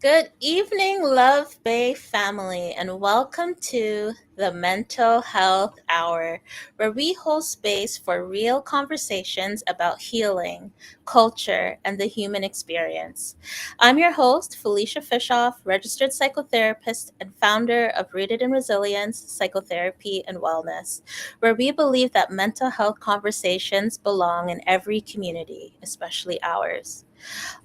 Good evening, Love Bay family, and welcome to the Mental Health Hour, where we hold space for real conversations about healing, culture, and the human experience. I'm your host, Felicia Fishoff, registered psychotherapist and founder of Rooted in Resilience, Psychotherapy, and Wellness, where we believe that mental health conversations belong in every community, especially ours.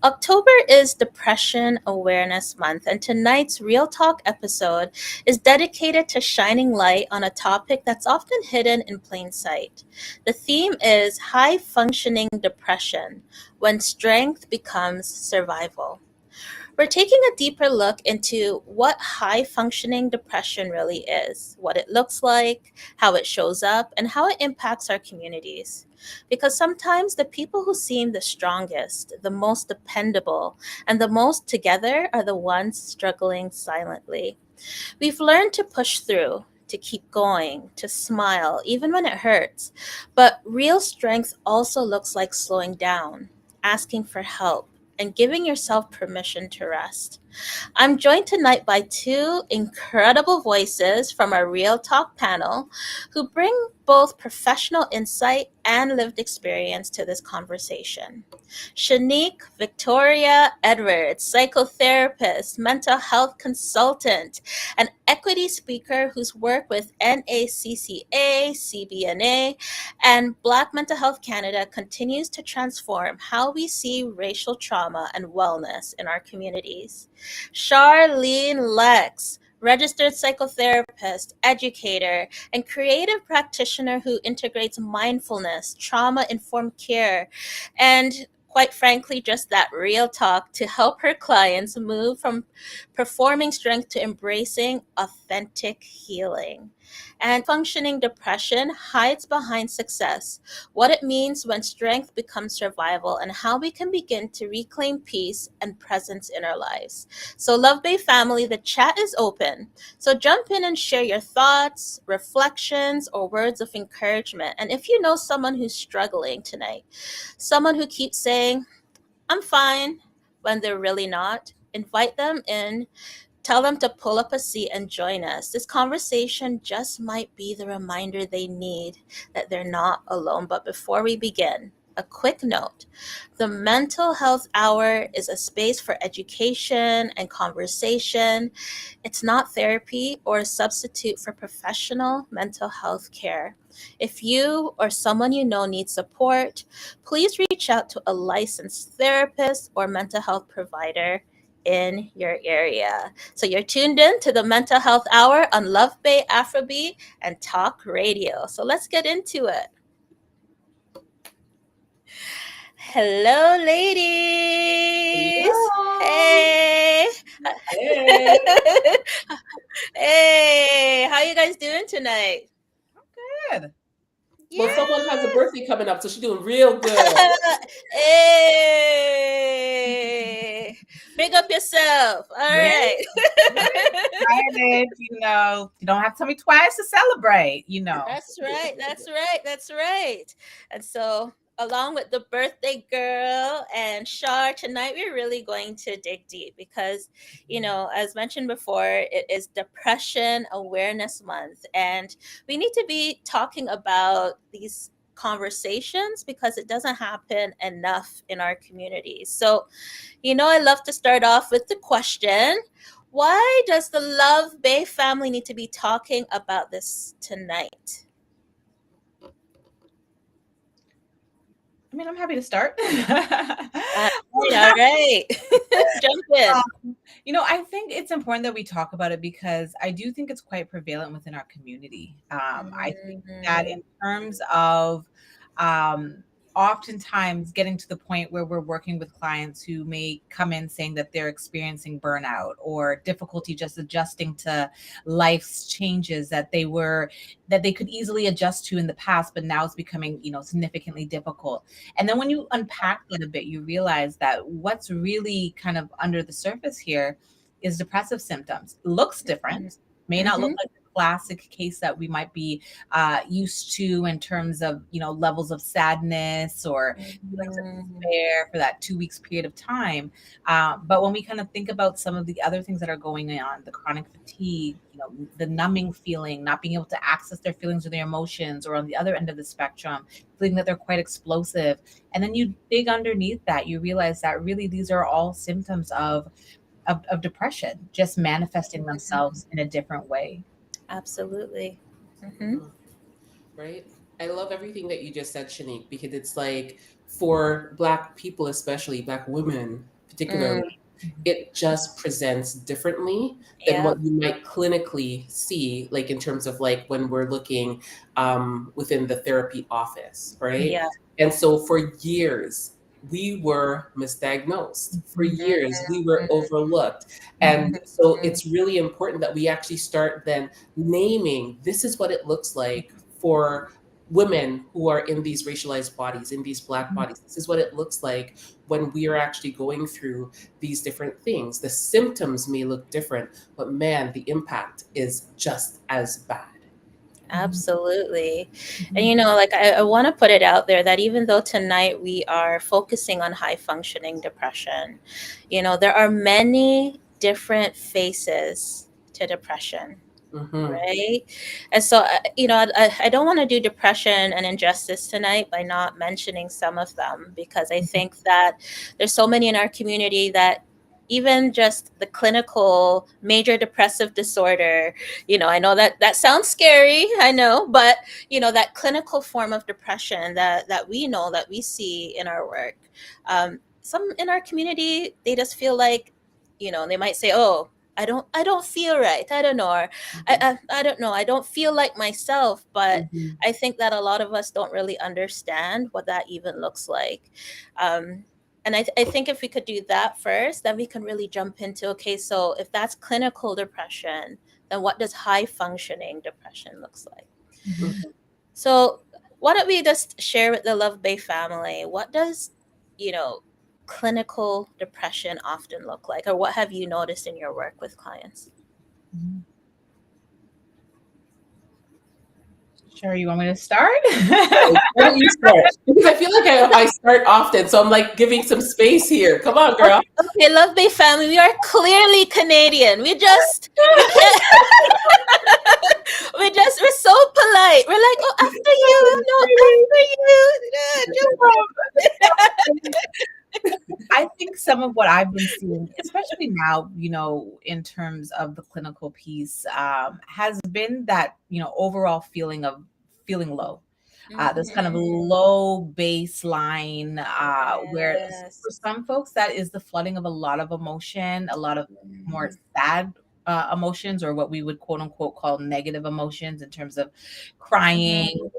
October is Depression Awareness Month, and tonight's Real Talk episode is dedicated to shining light on a topic that's often hidden in plain sight. The theme is high functioning depression, when strength becomes survival. We're taking a deeper look into what high functioning depression really is, what it looks like, how it shows up, and how it impacts our communities. Because sometimes the people who seem the strongest, the most dependable, and the most together are the ones struggling silently. We've learned to push through, to keep going, to smile, even when it hurts. But real strength also looks like slowing down, asking for help, and giving yourself permission to rest. I'm joined tonight by two incredible voices from our Real Talk panel who bring both professional insight and lived experience to this conversation. Shanique Victoria Edwards, psychotherapist, mental health consultant, an equity speaker whose work with NACCA, CBNA, and Black Mental Health Canada continues to transform how we see racial trauma and wellness in our communities. Charlene Lex, registered psychotherapist, educator, and creative practitioner who integrates mindfulness, trauma informed care, and quite frankly, just that real talk to help her clients move from performing strength to embracing authentic healing. And functioning depression hides behind success, what it means when strength becomes survival, and how we can begin to reclaim peace and presence in our lives. So, Love Bay family, the chat is open. So, jump in and share your thoughts, reflections, or words of encouragement. And if you know someone who's struggling tonight, someone who keeps saying, I'm fine, when they're really not, invite them in. Tell them to pull up a seat and join us. This conversation just might be the reminder they need that they're not alone. But before we begin, a quick note. The Mental Health Hour is a space for education and conversation. It's not therapy or a substitute for professional mental health care. If you or someone you know needs support, please reach out to a licensed therapist or mental health provider in your area. So you're tuned in to the Mental Health Hour on Love Bay Afrobeat and Talk Radio. So let's get into it. Hello, ladies. Hello. Hey. Hey. Hey, how you guys doing tonight? Good. Well, someone has a Yes. birthday coming up, so she's doing real good. Hey. Big up yourself. All Yes, right. excited. You don't have to tell me twice to celebrate. That's right. That's right. That's right. And so, along with the birthday girl and Shar, tonight we're really going to dig deep because, as mentioned before, it is Depression Awareness Month. And we need to be talking about these conversations because it doesn't happen enough in our communities. So, I love to start off with the question, why does the Love Bay family need to be talking about this tonight? I'm happy to start. All right. Jump in. I think it's important that we talk about it because I do think it's quite prevalent within our community. I think that Mhm. in terms of oftentimes getting to the point where we're working with clients who may come in saying that they're experiencing burnout or difficulty just adjusting to life's changes that they could easily adjust to in the past, but now it's becoming, significantly difficult. And then when you unpack that a bit, you realize that what's really kind of under the surface here is depressive symptoms. Looks different, may not look Mhm. like the classic case that we might be used to in terms of, levels of sadness or feelings of Mhm. despair for that 2 weeks period of time. But when we kind of think about some of the other things that are going on, the chronic fatigue, the numbing feeling, not being able to access their feelings or their emotions, or on the other end of the spectrum, feeling that they're quite explosive. And then you dig underneath that, you realize that really these are all symptoms of depression, just manifesting themselves in a different way. Absolutely. Hmm. Mhm. Right? I love everything that you just said, Shanique, because it's like for Black people, especially Black women, particularly, Mm, it just presents differently than yep. what you might clinically see, like in terms of like when we're looking within the therapy office, right? Yeah. And so for years, we were misdiagnosed. For Mhm. years, we were overlooked. And so it's really important that we actually start then naming this is what it looks like for women who are in these racialized bodies, in these Black bodies. This is what it looks like when we are actually going through these different things. The symptoms may look different, but man, the impact is just as bad. Absolutely. And Mhm. like I want to put it out there that even though tonight we are focusing on high functioning depression, there are many different faces to depression. Hmm. Right. And so, I don't want to do depression and injustice tonight by not mentioning some of them, because I think that there's so many in our community that even just the clinical major depressive disorder, I know that that sounds scary, I know, but that clinical form of depression that we know, that we see in our work, some in our community, they just feel like, they might say, oh, I don't feel right. I don't know. Or I don't know. I don't feel like myself. But Hmm. I think that a lot of us don't really understand what that even looks like. Um, and I think if we could do that first, then we can really jump into, okay, so if that's clinical depression, then what does high functioning depression looks like? Mhm. So why don't we just share with the Love Bay family, what does, you know, clinical depression often look like, or what have you noticed in your work with clients? Mhm. Sure, you want me to start? Why don't you start? Because I feel like I start often, so I'm like giving some space here. Come on, girl. Okay, okay, Love Bay family, we are clearly Canadian. We can't, we're so polite. We're like, oh, after you, no, after you. I think some of what I've been seeing, especially now, in terms of the clinical piece, has been that, overall feeling of feeling low. This kind of Mhm. low baseline, where for Yes. some folks, that is the flooding of a lot of emotion, a lot of more sad emotions, or what we would quote unquote call negative emotions, in terms of crying, Mhm.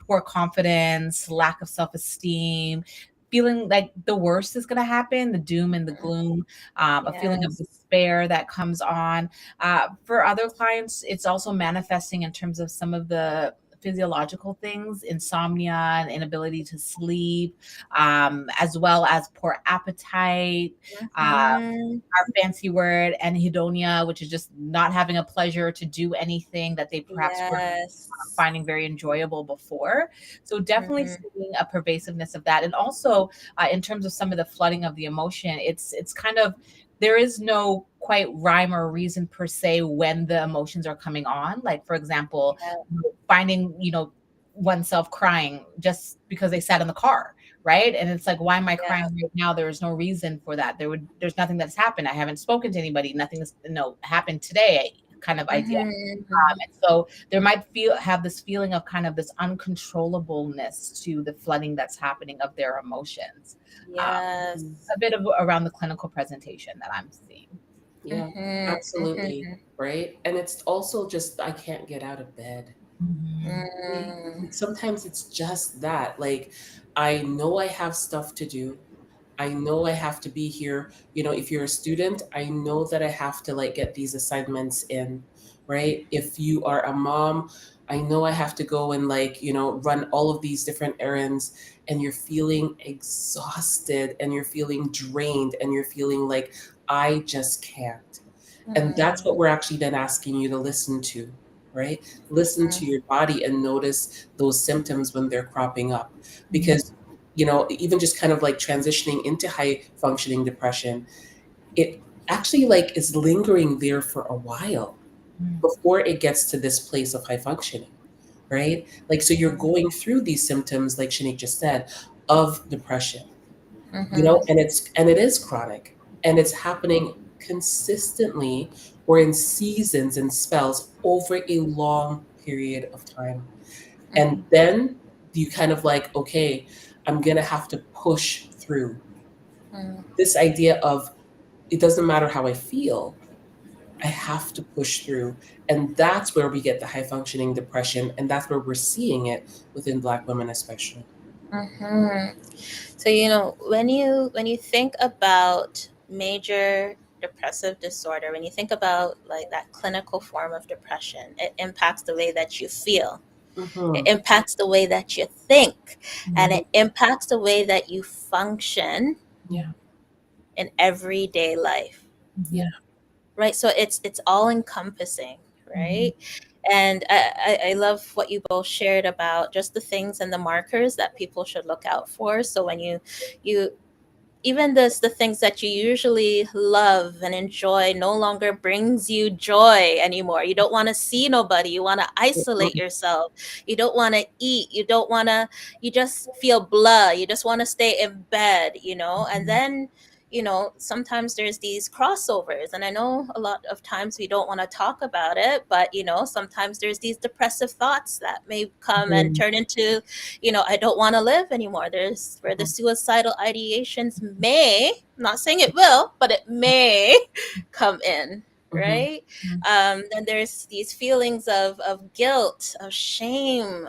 poor confidence, lack of self esteem, feeling like the worst is going to happen, the doom and the gloom, a feeling of Yes. despair that comes on. For other clients, it's also manifesting in terms of some of the physiological things, insomnia and inability to sleep, as well as poor appetite, Mhm. our fancy word anhedonia, which is just not having a pleasure to do anything that they perhaps were Yes. finding very enjoyable before. So definitely Mhm. seeing a pervasiveness of that. And also in terms of some of the flooding of the emotion, it's kind of, there is no quite rhyme or reason per se when the emotions are coming on. Like, for example, Yeah. finding, oneself crying just because they sat in the car, right? And it's like, why am I Yeah. crying right now? There's no reason for that. There's nothing that's happened. I haven't spoken to anybody. Nothing has, happened today, kind of idea. Mhm. And so there might have this feeling of kind of this uncontrollableness to the flooding that's happening of their emotions. Yes. A bit of around the clinical presentation that I'm seeing. Yeah, Mhm. absolutely. Mhm. Right. And it's also just, I can't get out of bed. Mhm. Right? Mm. Like sometimes it's just that. Like, I know I have stuff to do. I know I have to be here. If you're a student, I know that I have to like get these assignments in, right? If you are a mom, I know I have to go and like, run all of these different errands, and you're feeling exhausted and you're feeling drained and you're feeling like I just can't. And that's Mhm. what we're actually then asking you to listen to, right? Listen to Mhm. your body and notice those symptoms when they're cropping up. Because, even just kind of like transitioning into high functioning depression, it actually like is lingering there for a while before it gets to this place of high functioning, right? Like, so you're going through these symptoms, like Shanique just said, of depression, Mhm. and it is chronic, and it's happening consistently or in seasons and spells over a long period of time. And Mhm. then you kind of like, okay, I'm gonna have to push through Mhm. this idea of it doesn't matter how I feel, I have to push through. And that's where we get the high functioning depression. And that's where we're seeing it within Black women, especially. Mhm. So when you think about major depressive disorder, when you think about like that clinical form of depression, it impacts the way that you feel. It Mm-hmm. impacts the way that you think, and Mm-hmm. it impacts the way that you function Yeah. in everyday life. Yeah. Right, so it's all encompassing, right? And I love what you both shared about just the things and the markers that people should look out for. So when you even the things that you usually love and enjoy no longer brings you joy anymore. You don't want to see nobody, you want to isolate Mm-hmm. yourself, you don't want to eat, you just feel blah, you just want to stay in bed, and then sometimes there's these crossovers, and I know a lot of times we don't want to talk about it, but sometimes there's these depressive thoughts that may come and Mm-hmm. turn into I don't want to live anymore. There's where the suicidal ideations may, I'm not saying it will, but it may come in, Mm-hmm. right? Then there's these feelings of guilt, of shame,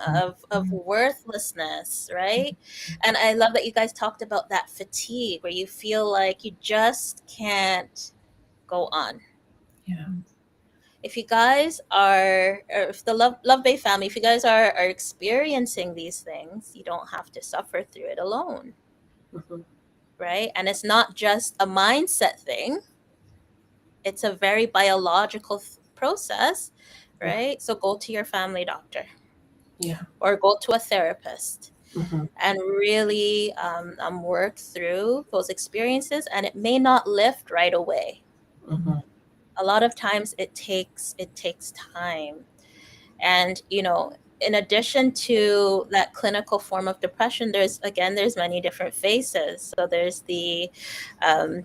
of worthlessness, right? And I love that you guys talked about that fatigue where you feel like you just can't go on. Yeah. If you guys are, or if the Love Bay family, if you guys are experiencing these things, you don't have to suffer through it alone, Mm-hmm. right? And it's not just a mindset thing, it's a very biological process, Yeah. right? So go to your family doctor Yeah. or go to a therapist Mm-hmm. and really work through those experiences. And it may not lift right away. Mm-hmm. A lot of times it takes time. And in addition to that clinical form of depression, there's many different phases. So there's the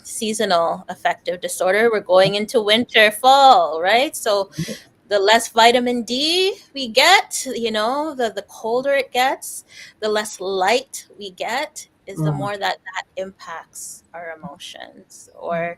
seasonal affective disorder. We're going into winter, fall, right? So the less vitamin D we get, the colder it gets, the less light we get, is the Mm-hmm. more that impacts our emotions. Or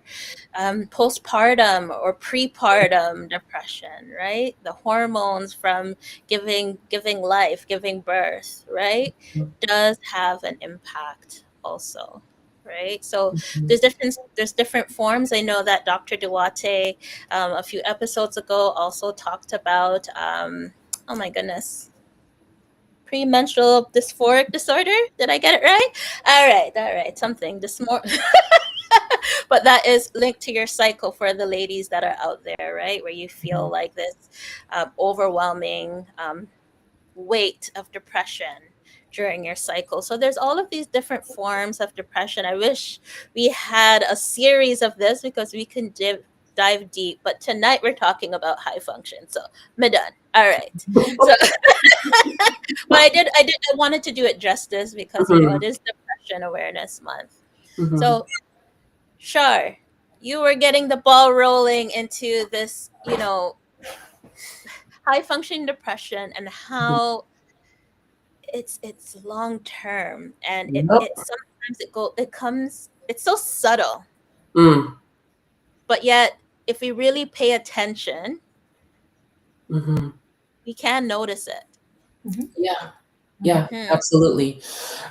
postpartum or prepartum depression, right? The hormones from giving life, giving birth, right, does have an impact also, right? So there's different forms. I know that Dr. Duarte, a few episodes ago, also talked about oh my goodness, premenstrual dysphoric disorder. Did I get it right? All right, something this more. But that is linked to your cycle for the ladies that are out there, right? Where you feel like this overwhelming weight of depression during your cycle. So there's all of these different forms of depression. I wish we had a series of this because we can dive deep. But tonight we're talking about high function. So I'm done. All right. So, but I wanted to do it justice because Mm-hmm. it is Depression Awareness Month. Mm-hmm. So Shar, you were getting the ball rolling into this, high functioning depression and how it's long term, and it Yep. sometimes it comes, it's so subtle, Mm. but yet if we really pay attention, Mm-hmm. we can notice it. Yeah. Yeah, Hmm. absolutely.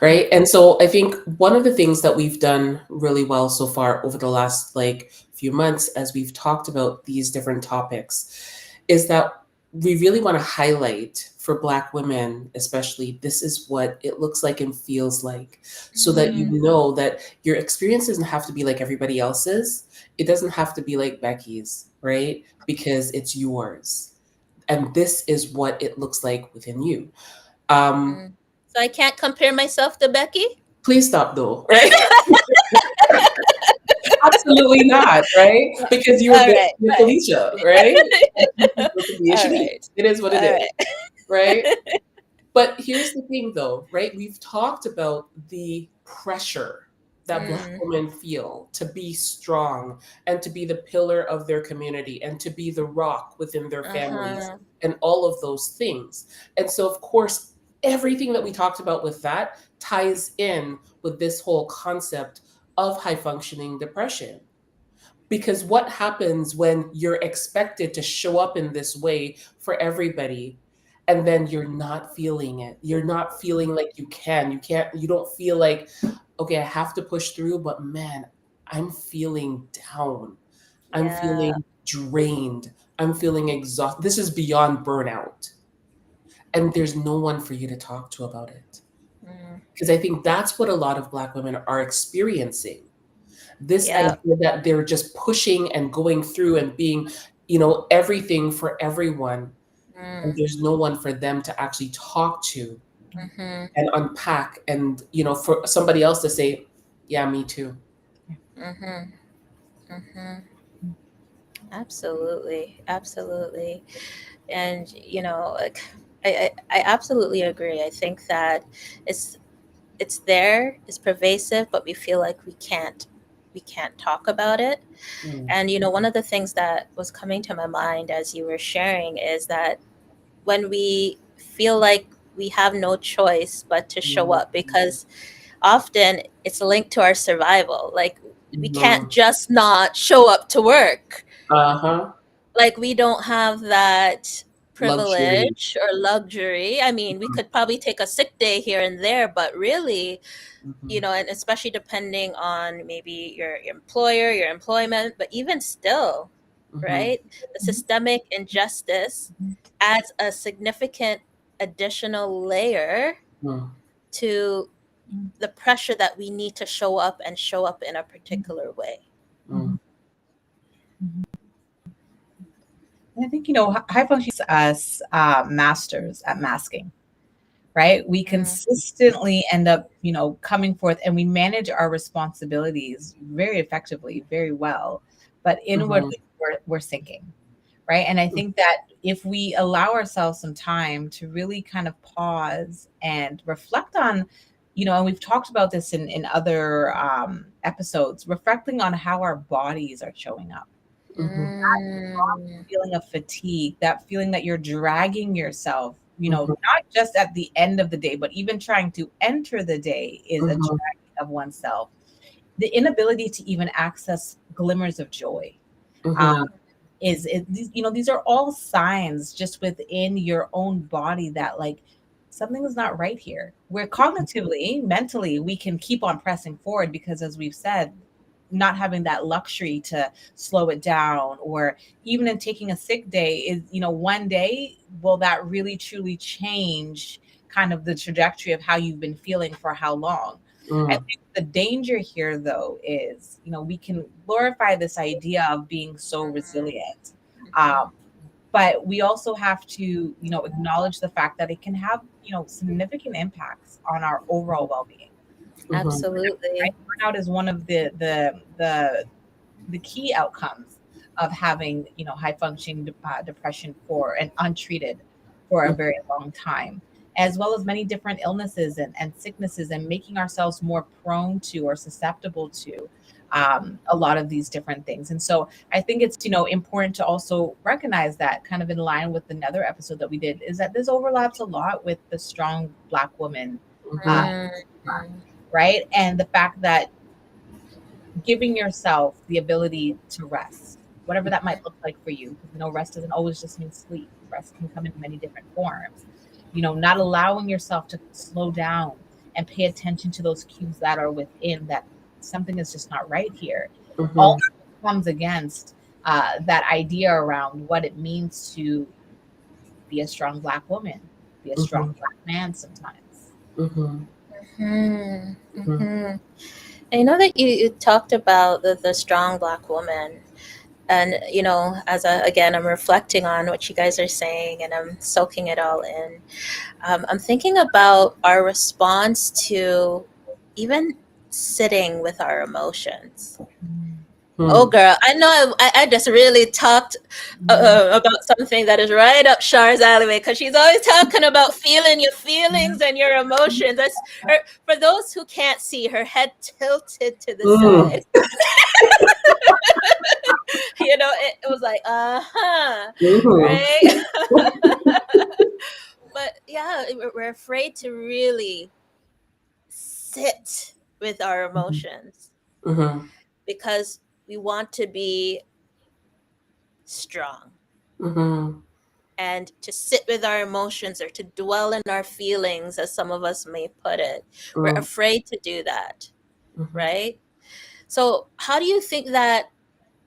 Right. And so I think one of the things that we've done really well so far over the last like few months as we've talked about these different topics is that we really want to highlight for Black women, especially, this is what it looks like and feels like, so that you Hmm. know that your experience doesn't have to be like everybody else's. It doesn't have to be like Becky's, right? Because it's yours. and this is what it looks like within you. Um, Mm. So I can't compare myself to Becky? please stop though, right? Absolutely not, right? Because All right, you're right. Felicia, right? So to be, it All should be. right. It is what it All is, right. right? But here's the thing though, right? We've talked about the pressure that Black Mm. women feel to be strong and to be the pillar of their community and to be the rock within their families Uh-huh. and all of those things. And so, of course, everything that we talked about with that ties in with this whole concept of high functioning depression. Because what happens when you're expected to show up in this way for everybody and then you're not feeling it? You're not feeling like you can. You don't feel like, okay, I have to push through, but man, I'm feeling down. I'm Yeah. feeling drained. I'm feeling exhausted. This is beyond burnout. And there's no one for you to talk to about it. Mm. Because I think that's what a lot of Black women are experiencing, this Yeah. idea that they're just pushing and going through and being, everything for everyone, and Mm. there's no one for them to actually talk to Mm-hmm. and unpack, and for somebody else to say, yeah, me too. Mm-hmm. Mm-hmm. Absolutely. Absolutely. And like, I absolutely agree. I think that it's it's there, it's pervasive, but we feel like we can't talk about it. Mm, And one of the things that was coming to my mind as you were sharing is that when we feel like we have no choice but to show mm, up, because often it's linked to our survival. Like, we can't mm. just not show up to work. Uh-huh. Like, we don't have that Luxury. privilege or luxury. I mean, we could probably take a sick day here and there, but really, Mm-hmm. and especially depending on maybe your employer, your employment, but even still, Mm-hmm. right? The systemic injustice adds a significant additional layer Mm, to the pressure that we need to show up and show up in a particular way. mm, And I think, high functioning us masters at masking, right? We Mm, consistently end up, coming forth and we manage our responsibilities very effectively, very well. But mm-hmm. inwardly, we're sinking, right? And I think that if we allow ourselves some time to really kind of pause and reflect on, and we've talked about this in other episodes, reflecting on how our bodies are showing up, Mm-hmm. mm, feeling of fatigue, that feeling that you're dragging yourself, Mm-hmm. not just at the end of the day, but even trying to enter the day is a Mm-hmm. dragging of oneself. The inability to even access glimmers of joy. Um, Mm-hmm. these are all signs just within your own body that like something is not right here. Where cognitively, mentally, we can keep on pressing forward because, as we've said, not having that luxury to slow it down, or even in taking a sick day is, one day, will that really truly change kind of the trajectory of how you've been feeling for how long? I Mm, think the danger here, though, is, we can glorify this idea of being so resilient. mhm. But we also have to, acknowledge the fact that it can have, significant impacts on our overall well-being. mm-hmm. Absolutely. Burnout is one of the key outcomes of having, high functioning depression for and untreated for a very long time, as well as many different illnesses and sicknesses, and making ourselves more prone to or susceptible to a lot of these different things. And so I think it's, important to also recognize that, kind of in line with another episode that we did, is that this overlaps a lot with the strong Black woman, uh, Mm-hmm. Mm, right? And the fact that giving yourself the ability to rest, whatever that might look like for you, because rest doesn't always just mean sleep. Rest can come in many different forms. Not allowing yourself to slow down and pay attention to those cues that are within that something is just not right here. All Mm-hmm. comes against that idea around what it means to be a strong Black woman, be a strong Mm-hmm. Black man sometimes. Mm-hmm. mhm, Mm-hmm. mhm. And that you talked about the strong Black woman. And again, I'm reflecting on what you guys are saying, and I'm soaking it all in. I'm thinking about our response to even sitting with our emotions. Oh, Hmm. girl, I know I just really talked about something that is right up Char's alleyway, because she's always talking about feeling your feelings and your emotions. That's her, for those who can't see, her head tilted to the Mm. side. It was like, Hmm. right? But yeah, we're afraid to really sit with our emotions Hmm. because we want to be strong. Hmm. And to sit with our emotions or to dwell in our feelings, as some of us may put it, we're Hmm. afraid to do that, Hmm. right? So, how do you think that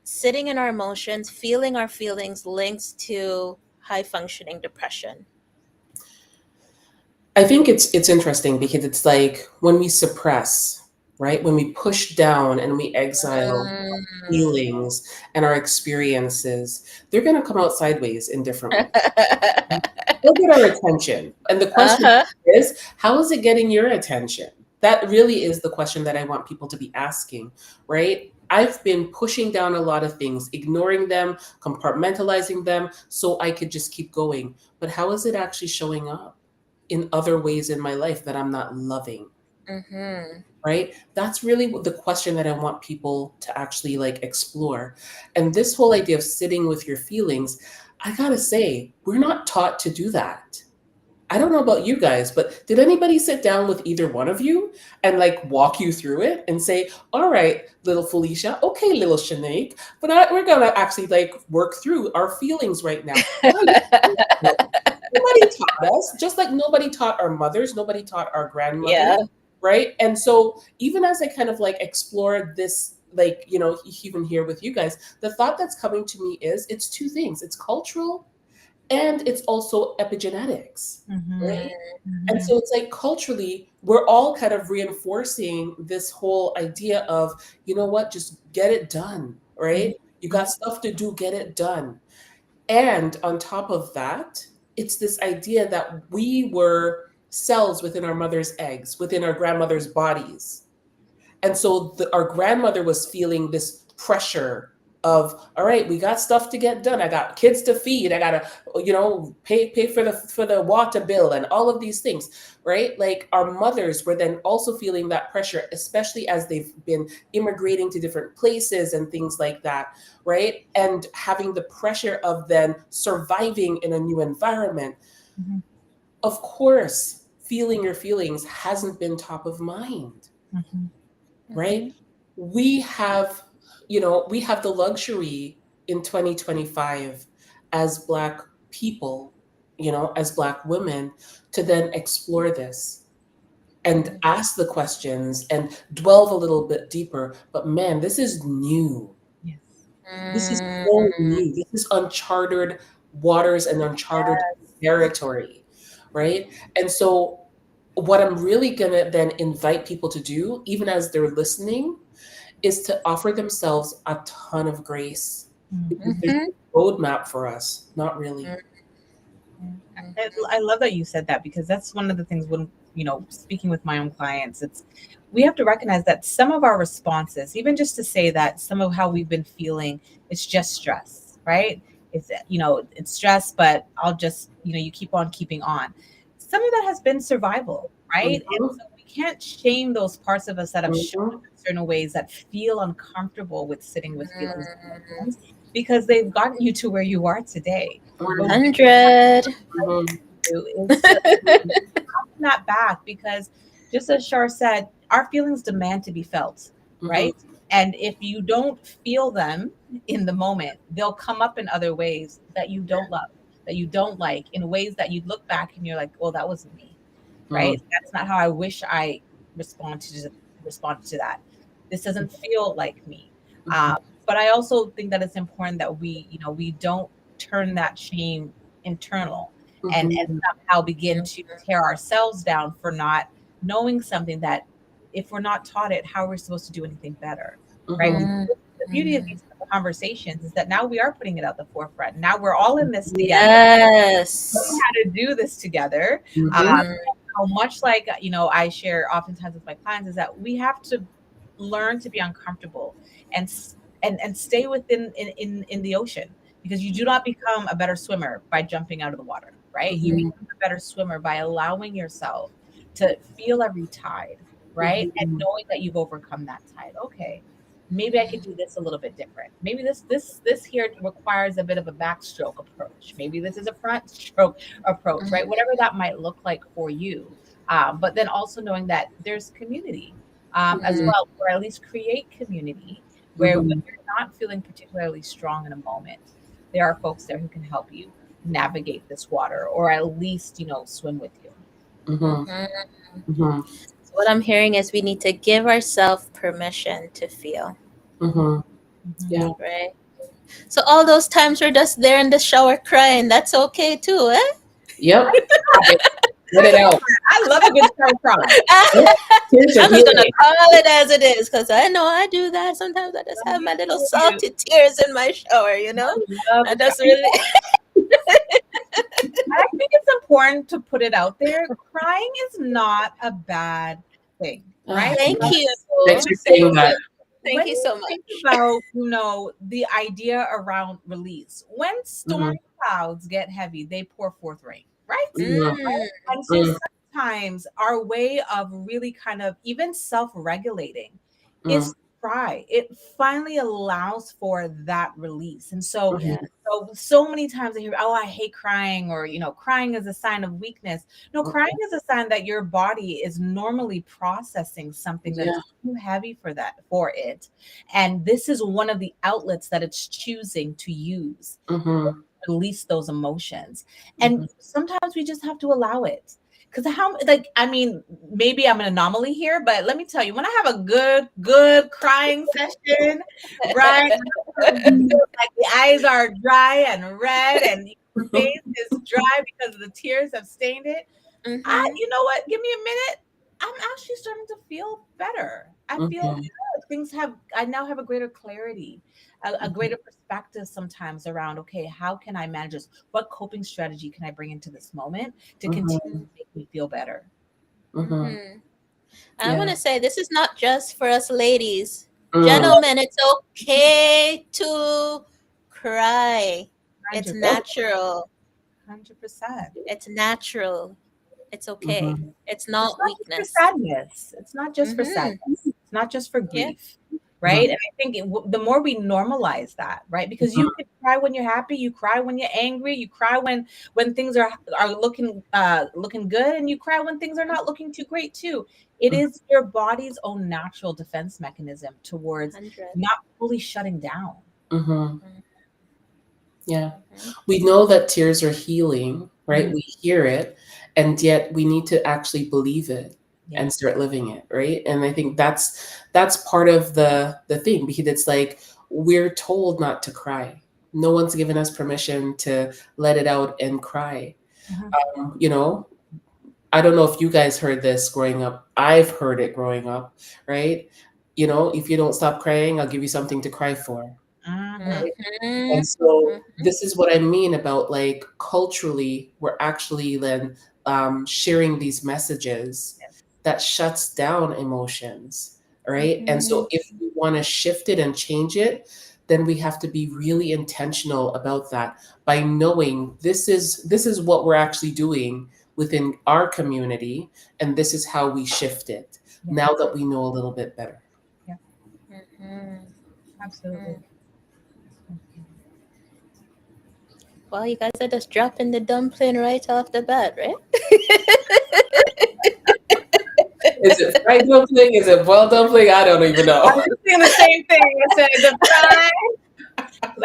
sitting in our emotions, feeling our feelings, links to high functioning depression? I think it's interesting because it's like when we suppress, right? When we push down and we exile Mm. feelings and our experiences, they're going to come out sideways in different ways. They'll get our attention. And the question Uh-huh. is, how is it getting your attention? That really is the question that I want people to be asking, right? I've been pushing down a lot of things, ignoring them, compartmentalizing them so I could just keep going. But how is it actually showing up in other ways in my life that I'm not loving? Mm-hmm. Right? That's really the question that I want people to actually like explore. And this whole idea of sitting with your feelings, I gotta say, we're not taught to do that. I don't know about you guys, but did anybody sit down with either one of you and like walk you through it and say, all right, little Felicia, okay, little Shanae, but we're gonna actually like work through our feelings right now. Nobody taught us, just like nobody taught our mothers, nobody taught our Yeah. grandmothers, right? And so even as I kind of like explore this, like, even here with you guys, the thought that's coming to me is it's two things. It's cultural and it's also epigenetics, Mhm. right? Mm. And Mhm. so it's like culturally, we're all kind of reinforcing this whole idea of, you know what, just get it done, right? You got stuff to do, get it done. And on top of that, it's this idea that we were cells within our mother's eggs, within our grandmother's bodies. And so our grandmother was feeling this pressure of, all right, we got stuff to get done. I got kids to feed. I gotta, pay for the water bill and all of these things, right? Like our mothers were then also feeling that pressure, especially as they've been immigrating to different places and things like that, right? And having the pressure of then surviving in a new environment. Mhm. Of course, feeling your feelings hasn't been top of mind, Mhm. right? Mhm. We have the luxury in 2025 as Black people, as Black women, to then explore this and Mhm. ask the questions and delve a little bit deeper. But man, this is new. Yes. This is Mm. so new. This is uncharted waters and uncharted territory, right? And so what I'm really going to then invite people to do, even as they're listening, is to offer themselves a ton of grace Mm. because there's Mhm. no roadmap for us, not really. Mhm. Yeah. Mhm. I love that you said that because that's one of the things when, speaking with my own clients, it's we have to recognize that some of our responses, even just to say that some of how we've been feeling, it's just stress, right? It's stress, but I'll just, you keep on keeping on. Some of that has been survival, right? And Mhm, so we can't shame those parts of us that have shown up mhm, in certain ways that feel uncomfortable with sitting with feelings and Mhm. emotions because they've gotten you to where you are today. But mhm, 100. mhm, is to bring that back because just as Shar said, our feelings demand to be felt, mhm, right? And if you don't feel them in the moment, they'll come up in other ways that you don't love, that you don't like, in ways that you look back and you're like, "Oh, that wasn't me." mhm, Right? That's not how I wish I responded to responded to that. This doesn't feel like me. mhm, But I also think that it's important that we don't turn that shame internal and mhm, somehow begin to tear ourselves down for not knowing something that if we're not taught it, how are we supposed to do anything better? Right? mhm, Mhm. The beauty of these conversations is that now we are putting it at the forefront. Now we're all in this together, learning Yes. how to do this together. Mm-hmm. Mhm. So much like, I share oftentimes with my clients is that we have to learn to be uncomfortable and and stay within in the ocean, because you do not become a better swimmer by jumping out of the water, right? You Mm-hmm. become a better swimmer by allowing yourself to feel every tide, right? And Mm-hmm. knowing that you've overcome that tide. Okay, maybe I could do this a little bit different. Maybe this here requires a bit of a backstroke approach. Maybe this is a front stroke approach, right? Whatever that might look like for you. But then also knowing that there's community as Mhm. well, or at least create community where when Mm-hmm. you're not feeling particularly strong in a moment, there are folks there who can help you navigate this water, or at least, swim with you. Mm-hmm. Mhm. Mm-hmm. So what I'm hearing is we need to give ourselves permission to feel, Mm-hmm. Mhm. Yeah. right? So all those times we're just there in the shower crying, that's okay too, eh? Yep. Let it out. I love a good shower cry. Yep. Tears are I'm just gonna healing. call it as it is because I know I do that. Sometimes I just have my little You salty tears in my shower, you know? love I a shower. just really I think it's important to put it out there. Crying is not a bad thing, right? thank you. Thanks for Thank saying that. you. Thank When you you so think much. about, the idea around release, when Mm-hmm. storm clouds get heavy, they pour forth rain, right? Mm. And so Mm-hmm. sometimes our way of really kind of even self-regulating Mm-hmm. is to cry. It finally allows for that release. And so Yeah. so many times I hear, oh, I hate crying, or crying is a sign of weakness. No, crying is a sign that your body is normally processing something that Yeah. is too heavy for it. And this is one of the outlets that it's choosing to use, Mm-hmm. release those emotions. And Mm-hmm. sometimes we just have to allow it. Because like, I mean, maybe I'm an anomaly here, but let me tell you, when I have a good crying session, right? Like the eyes are dry and red, and your face is dry because the tears have stained it. Mhm. You know what? Give me a minute. I'm actually starting to feel better. I feel Mm-hmm. good. I now have a greater clarity, a greater perspective sometimes around, okay, how can I manage this? What coping strategy can I bring into this moment to continue Mm-hmm. to make me feel better? Mm-hmm. Mhm. I want Yeah. to say this is not just for us ladies. Mm. Gentlemen, it's okay to cry. It's 100%. Yep. natural. 100%. It's natural. It's okay. Mm-hmm. It's It's not not just for weakness. sadness. It's not just for Mhm. sadness. It's not just for Yeah. grief, Mm-hmm. right? And I think the more we normalize that, right? Because you can cry when you're happy, you cry when you're angry, you cry when things are looking good, and you cry when things are not looking too great too. It is your body's own natural defense mechanism towards 100. not fully shutting down. Mm-hmm. Mhm. Yeah. Mhm. We know that tears are healing, right? Mhm. We hear it, and yet we need to actually believe it Yeah. and start living it, right? And I think that's part of the thing, because it's like we're told not to cry. No one's given us permission to let it out and cry. Mhm. You know, I don't know if you guys heard this growing up. I've heard it growing up, right? You know, if you don't stop crying, I'll give you something to cry for. Mhm. Mhm. And so Mhm. this is what I mean about, like, culturally, we're actually then sharing these messages that shuts down emotions, right? And Mhm. so if we want to shift it and change it, then we have to be really intentional about that by knowing this is what we're actually doing within our community, and this is how we shift it Yeah. now that we know a little bit better. Yeah. Mhm. Absolutely. Mhm. Well, you guys are just dropping the dumpling right off the bat, right? Is it fried dumpling? Is it boiled dumpling? I don't even I know. was saying the same thing. I said the fry.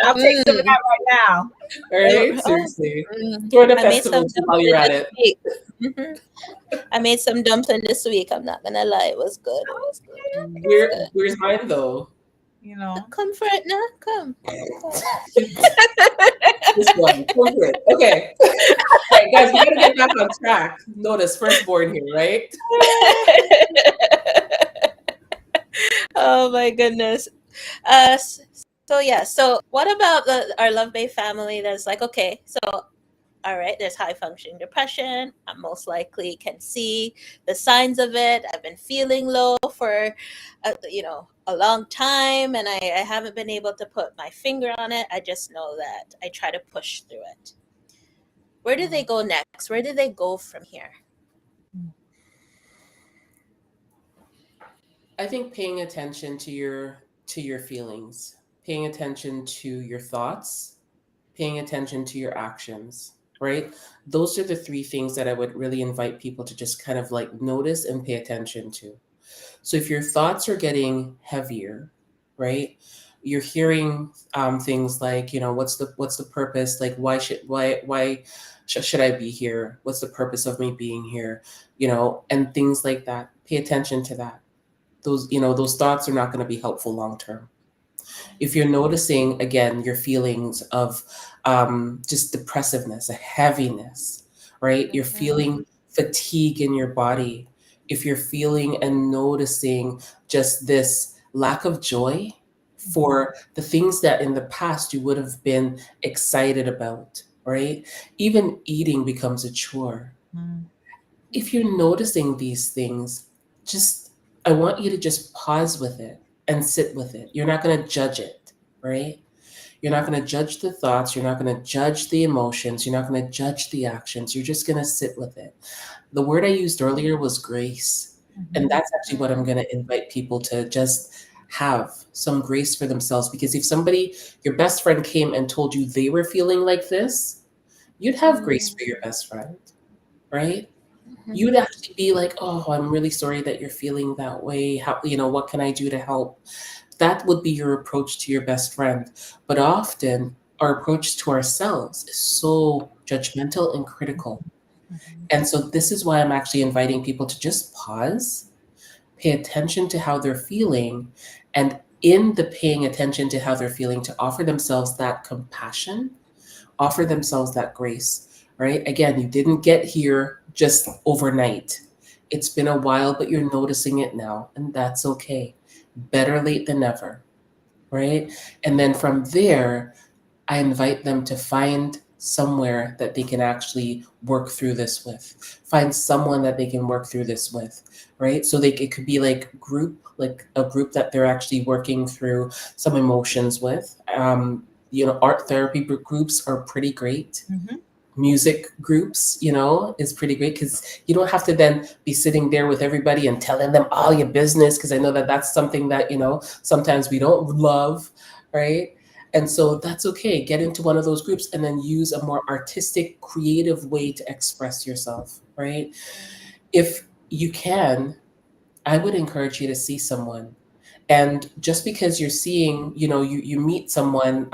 I'll take some of Mm. that right now. All right, Oh, seriously. mm. Throw in a I made festival some too while you're dumpling at this it. week. Mhm. I made some dumpling this week. I'm not gonna lie, it was good. It was good. It was good. Where's mine though? You know. Come for it now. Come. Come. This one. Go for it. Okay. All right, guys, we gotta get back on track. Notice firstborn here, right? Oh my goodness. Uh, So yeah, so what about our Love Bay family that's like, okay, so all right, there's high functioning depression. I most likely can see the signs of it. I've been feeling low for, a long time, and I haven't been able to put my finger on it. I just know that I try to push through it. Where do they go next? Where do they go from here? I think paying attention to your feelings, paying attention to your thoughts, paying attention to your actions, right? Those are the three things that I would really invite people to just kind of like notice and pay attention to. So if your thoughts are getting heavier, right? You're hearing things like, what's the purpose? Like, should I be here? What's the purpose of me being here? And things like that. Pay attention to that. Those thoughts are not going to be helpful long term. If you're noticing again your feelings of just depressiveness, a heaviness, right? You're feeling fatigue in your body. If you're feeling and noticing just this lack of joy for the things that in the past you would have been excited about, right? Even eating becomes a chore. Mm. If you're noticing these things, just I want you to just pause with it and sit with it. You're not going to judge it, right? You're not going to judge the thoughts. You're not going to judge the emotions. You're not going to judge the actions. You're just going to sit with it. The word I used earlier was grace. And Mhm. that's actually what I'm going to invite people to just have some grace for themselves. Because if somebody, your best friend came and told you they were feeling like this, you'd have grace for your best friend, right? You would actually be like, oh, I'm really sorry that you're feeling that way. How, what can I do to help? That would be your approach to your best friend. But often our approach to ourselves is so judgmental and critical. Mhm. And so this is why I'm actually inviting people to just pause, pay attention to how they're feeling, and in the paying attention to how they're feeling, to offer themselves that compassion, offer themselves that grace, right? Again, you didn't get here just overnight. It's been a while, but you're noticing it now, and that's okay. Better late than never, right? And then from there, I invite them to find somewhere that they can actually work through this with. Find someone that they can work through this with, right? So it could be like a group that they're actually working through some emotions with. Art therapy groups are pretty great. Mhm. Music groups, is pretty great because you don't have to then be sitting there with everybody and telling them all your business. Because I know that that's something that, sometimes we don't love, right? And so that's okay. Get into one of those groups and then use a more artistic, creative way to express yourself, right? If you can, I would encourage you to see someone. And just because you're seeing, you meet someone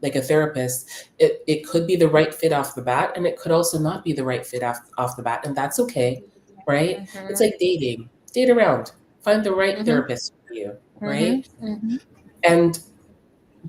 like a therapist, it could be the right fit off the bat, and it could also not be the right fit off the bat. And that's okay, right? It's like dating, date around, find the right therapist for you, right? Mhm. And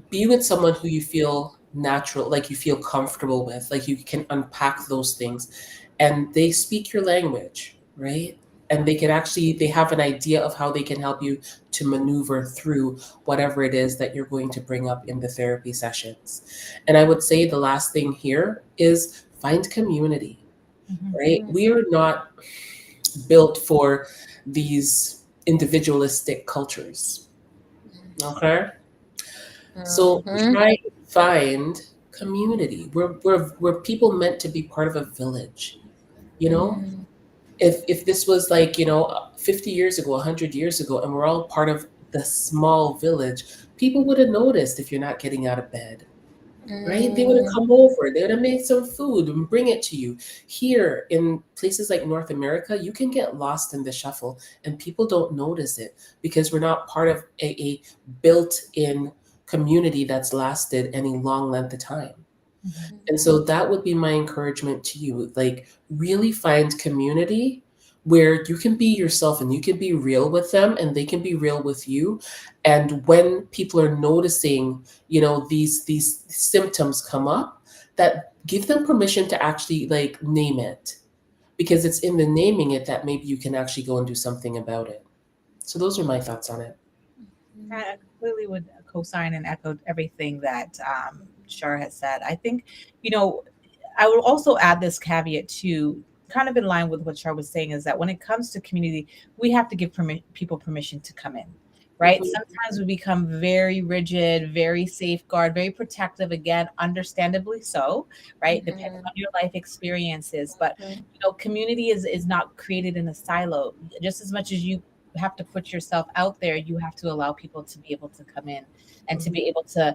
be with someone who you feel natural, like you feel comfortable with, like you can unpack those things, and they speak your language, right? And they have an idea of how they can help you to maneuver through whatever it is that you're going to bring up in the therapy sessions. And I would say the last thing here is find community, Mhm. right? We are not built for these individualistic cultures, okay? So try to find community. We're people meant to be part of a village. You know, if this was like 50 years ago, 100 years ago, and we're all part of the small village, people would have noticed if you're not getting out of bed, right? They would have come over. They would have made some food and bring it to you. Here in places like North America, you can get lost in the shuffle, and people don't notice it because we're not part of a built-in community that's lasted any long length of time. And so that would be my encouragement to you. Like, really find community where you can be yourself and you can be real with them and they can be real with you. And when people are noticing, these symptoms come up, that give them permission to actually like name it. Because it's in the naming it that maybe you can actually go and do something about it. So those are my thoughts on it. I completely would co-sign and echo everything that Shar has said. I think, you know, I would also add this caveat to kind of in line with what Char was saying is that when it comes to community, we have to give people permission to come in, right? Mhm. Sometimes we become very rigid, very safeguard, very protective, again, understandably so, right? Depending Mhm. on your life experiences. But, Mhm. you know, community is not created in a silo. Just as much as you have to put yourself out there, you have to allow people to be able to come in and to Mhm. be able to,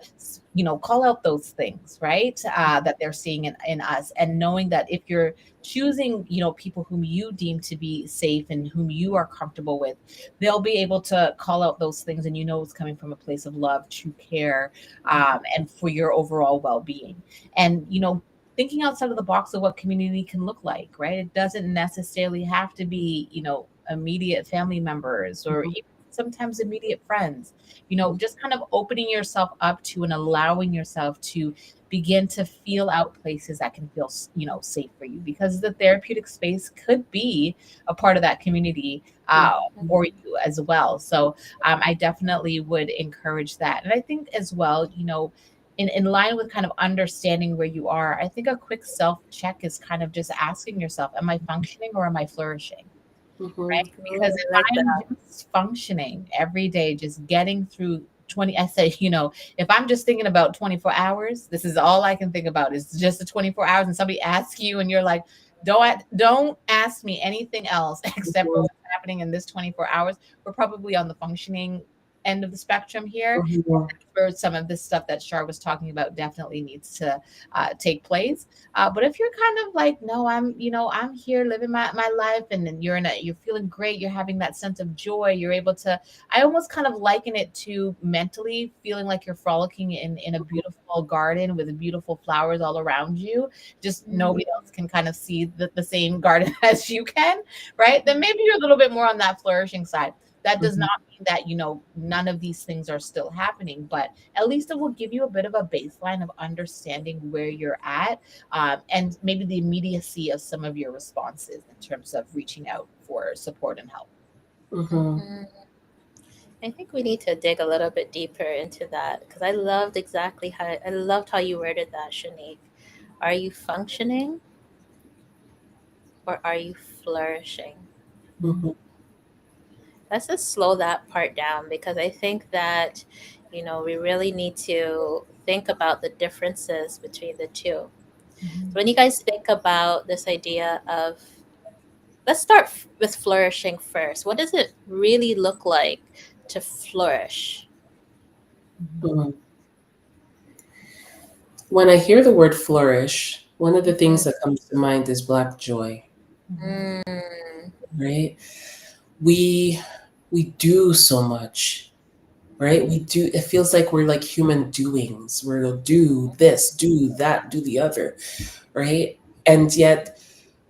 you know, call out those things, right? That they're seeing in us, and knowing that if you're choosing, you know, people whom you deem to be safe and whom you are comfortable with, they'll be able to call out those things, and you know it's coming from a place of love, true care, and for your overall well-being. And, you know, thinking outside of the box of what community can look like, right? It doesn't necessarily have to be, you know, immediate family members or Mhm. even sometimes immediate friends. You know, Mhm. just kind of opening yourself up to and allowing yourself to begin to feel out places that can feel, you know, safe for you, because the therapeutic space could be a part of that community for you as well. So I definitely would encourage that. And I think as well, you know, in line with kind of understanding where you are, I think a quick self check is kind of just asking yourself, am I functioning or am I flourishing? Mhm. Right? Ooh, Because if I like I'm that. just functioning every day, just getting through 20, I say, you know, if I'm just thinking about 24 hours, this is all I can think about is just the 24 hours. And somebody asks you and you're like, don't ask me anything else except for Mhm. what's happening in this 24 hours. We're probably on the functioning end of the spectrum here, Mhm. for some of this stuff that Shar was talking about definitely needs to take place. But if you're kind of like, no, I'm, you know, I'm here living my life, and then you're feeling great, you're having that sense of joy, you're able to, I almost kind of liken it to mentally feeling like you're frolicking in a beautiful garden with beautiful flowers all around you. Just Mhm. nobody else can kind of see the same garden as you can, right? Then maybe you're a little bit more on that flourishing side. That does Mhm. not mean that, you know, none of these things are still happening, but at least it will give you a bit of a baseline of understanding where you're at, and maybe the immediacy of some of your responses in terms of reaching out for support and help. Mhm. Mhm. I think we need to dig a little bit deeper into that because I loved how you worded that, Shanique. Are you functioning or are you flourishing? Mhm. Let's just slow that part down because I think that, we really need to think about the differences between the two. So Mhm. when you guys think about this idea of, let's start with flourishing first. What does it really look like to flourish? Mhm. Mhm. When I hear the word flourish, one of the things that comes to mind is black joy, Mhm. Mm, right? We we do so much, right? We do, it feels like we're like human doings. We'll do this, do that, do the other, right? And yet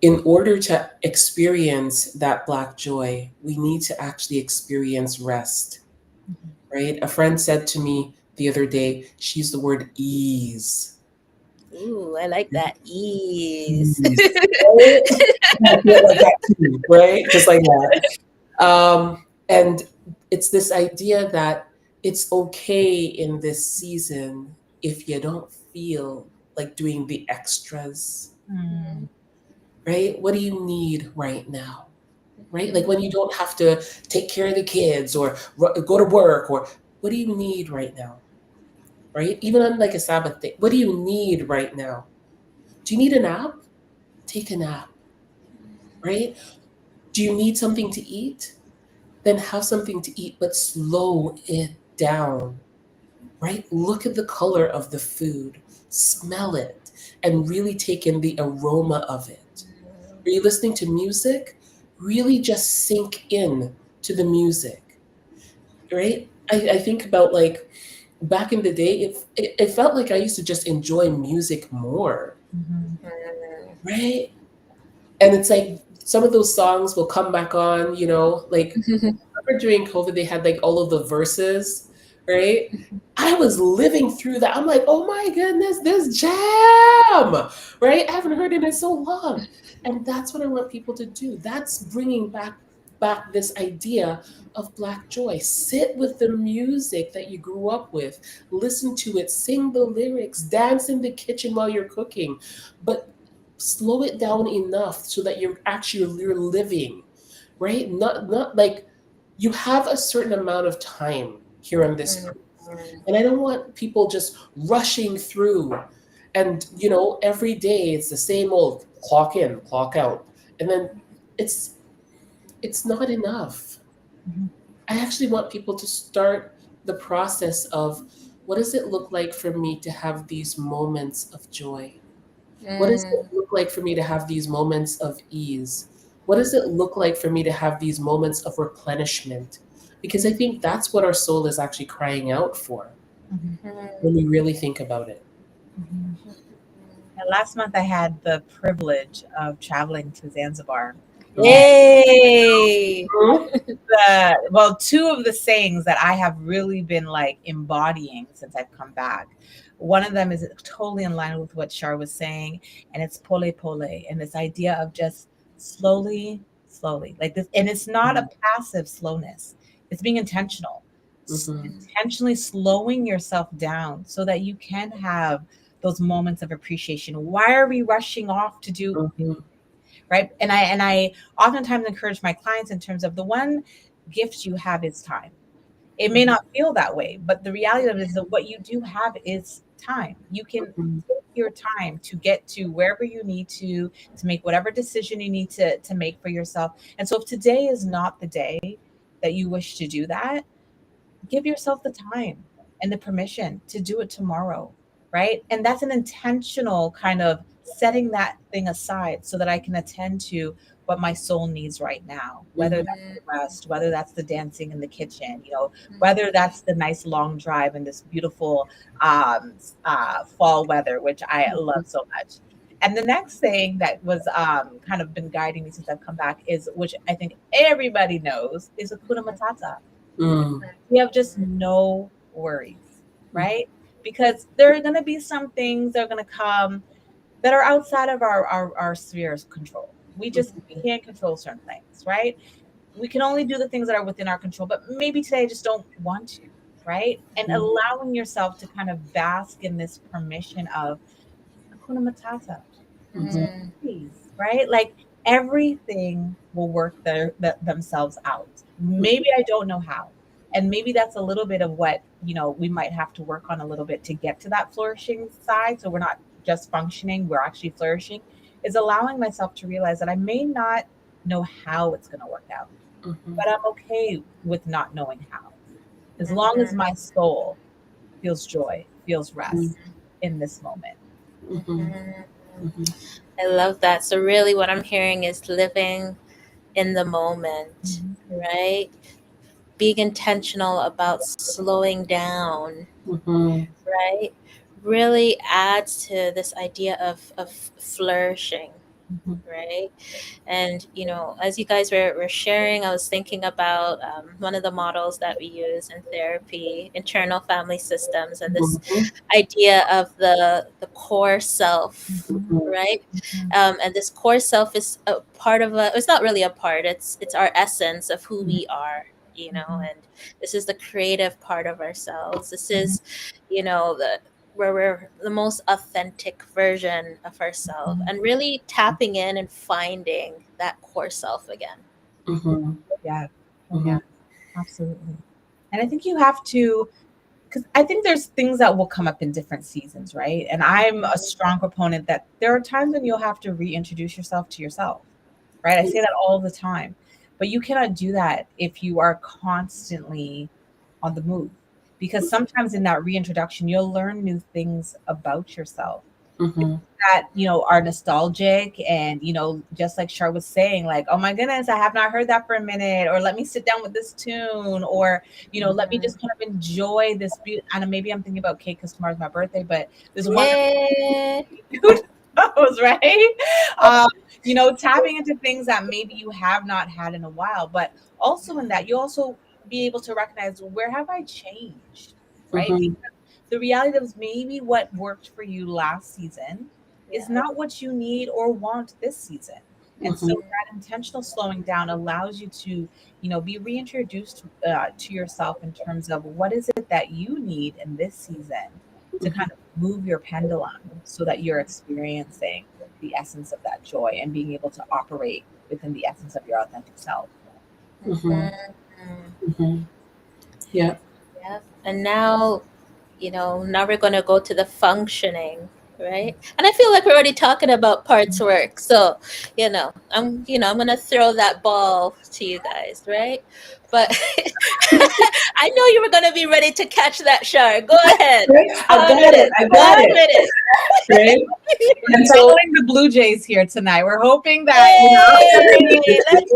in order to experience that black joy, we need to actually experience rest, Mhm. right? A friend said to me the other day, she used the word ease. ooh, I like that ease. Ease. Right? I feel like that too, right? Just like that. And it's this idea that it's okay in this season if you don't feel like doing the extras, Mm. right? What do you need right now? Right? Like Mhm. when you don't have to take care of the kids or go to work, or what do you need right now? Right? Even on like a Sabbath day, what do you need right now? Do you need a nap? Take a nap, right? Do you need something to eat? Then have something to eat, but slow it down, right? Look at the color of the food, smell it, and really take in the aroma of it. Are you listening to music? Really just sink in to the music, right? I think about like back in the day, it felt like I used to just enjoy music more, Mhm. right? And it's like some of those songs will come back on, like Mhm. remember during COVID they had like all of the verses, right? I was living through that. I'm like, oh my goodness, this jam, right? I haven't heard it in so long. And that's what I want people to do. That's bringing back back this idea of Black joy. Sit with the music that you grew up with, listen to it, sing the lyrics, dance in the kitchen while you're cooking, but slow it down enough so that you're living, right? Not like you have a certain amount of time here on this earth. And I don't want people just rushing through and, every day it's the same old clock in, clock out. And then it's it's not enough. Mhm. I actually want people to start the process of, what does it look like for me to have these moments of joy? What does it Mm, look like for me to have these moments of ease? What does it look like for me to have these moments of replenishment? Because I think that's what our soul is actually crying out for Mhm. when we really think about it. Mhm. And last month, I had the privilege of traveling to Zanzibar. And Mm. yay! two of the sayings that I have really been like embodying since I've come back. One of them is totally in line with what Shar was saying, and it's pole pole, and this idea of just slowly, slowly, like this. And it's not a passive slowness, it's being intentional, Mhm. intentionally slowing yourself down so that you can have those moments of appreciation. Why are we rushing off to do, Mhm. right? And I oftentimes encourage my clients in terms of the one gift you have is time. It may not feel that way, but the reality of it is that what you do have is time. You can Mhm. take your time to get to wherever you need to make whatever decision you need to make for yourself. And so if today is not the day that you wish to do that, give yourself the time and the permission to do it tomorrow, right? And that's an intentional kind of setting that thing aside so that I can attend to what my soul needs right now, whether Mhm. that's the rest, whether that's the dancing in the kitchen, whether that's the nice long drive in this beautiful fall weather, which I love so much. And the next thing that was kind of been guiding me since I've come back is, which I think everybody knows, is Hakuna Matata. Mm. We have just no worries, right? Because there are going to be some things that are going to come that are outside of our spheres of control. We can't control certain things, right? We can only do the things that are within our control, but maybe today I just don't want to, right? And Mhm. allowing yourself to kind of bask in this permission of Hakuna Matata, Mhm. peace, right? Like everything will work themselves out. Maybe I don't know how. And maybe that's a little bit of what, we might have to work on a little bit to get to that flourishing side. So we're not just functioning, we're actually flourishing, is allowing myself to realize that I may not know how it's going to work out, Mhm. but I'm okay with not knowing how. As long as my soul feels joy, feels Mhm. rest in this moment. Mhm. Mhm. I love that. So, really, what I'm hearing is living in the moment, Mhm. right? Being intentional about slowing down, Mhm. right? Really adds to this idea of flourishing, Mhm. right? And, as you guys were sharing, I was thinking about one of the models that we use in therapy, internal family systems, and this Mhm. idea of the core self, Mhm. Mhm. right? Mhm. And this core self is a part of a. It's not really a part. It's our essence of who Mhm. we are. Mhm. And this is the creative part of ourselves. This Mhm. is, the where we're the most authentic version of ourselves, Mhm. and really tapping in and finding that core self again. Mhm. Yeah. Oh, yeah. Mhm. Absolutely. And I think you have to, because I think there's things that will come up in different seasons, right? And I'm a strong proponent that there are times when you'll have to reintroduce yourself to yourself, right? I say that all the time. But you cannot do that if you are constantly on the move. Because sometimes in that reintroduction, you'll learn new things about yourself Mhm. that are nostalgic, and just like Shar was saying, like, oh my goodness, I have not heard that for a minute, or let me sit down with this tune, or let me just kind of enjoy this and maybe I'm thinking about cake because tomorrow's my birthday, but there's one Yeah. who knows, right? um, tapping into things that maybe you have not had in a while, but also in that you also be able to recognize, where have I changed, right? Mhm. The reality is, maybe what worked for you last season is Yeah. not what you need or want this season. And so Mhm. that intentional slowing down allows you to, be reintroduced to yourself in terms of what is it that you need in this season to Mhm. kind of move your pendulum so that you're experiencing the essence of that joy and being able to operate within the essence of your authentic self. Mhm. Mhm. Mhm. Yeah. Yep. And now, now we're going to go to the functioning, right? And I feel like we're already talking about parts work. So, I'm going to throw that ball to you guys, right? But I know you were going to be ready to catch that shark. Go ahead. Right? I Go on got with it. it. I Go got on it. with it. Right? We're And so following the Blue Jays here tonight. We're hoping that, Hey, let's go Blue Jays. Let's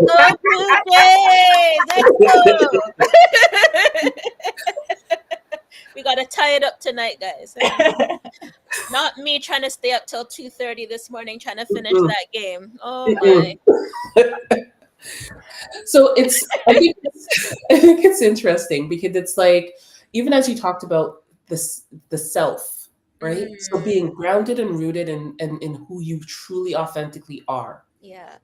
go. We got to tie it up tonight, guys. Not me trying to stay up till 2:30 this morning trying to finish mm, that game. Oh my. mm. So I think it's interesting because it's like even as you talked about this the self, right? So Mm, being grounded and rooted in who you truly authentically are. yeah.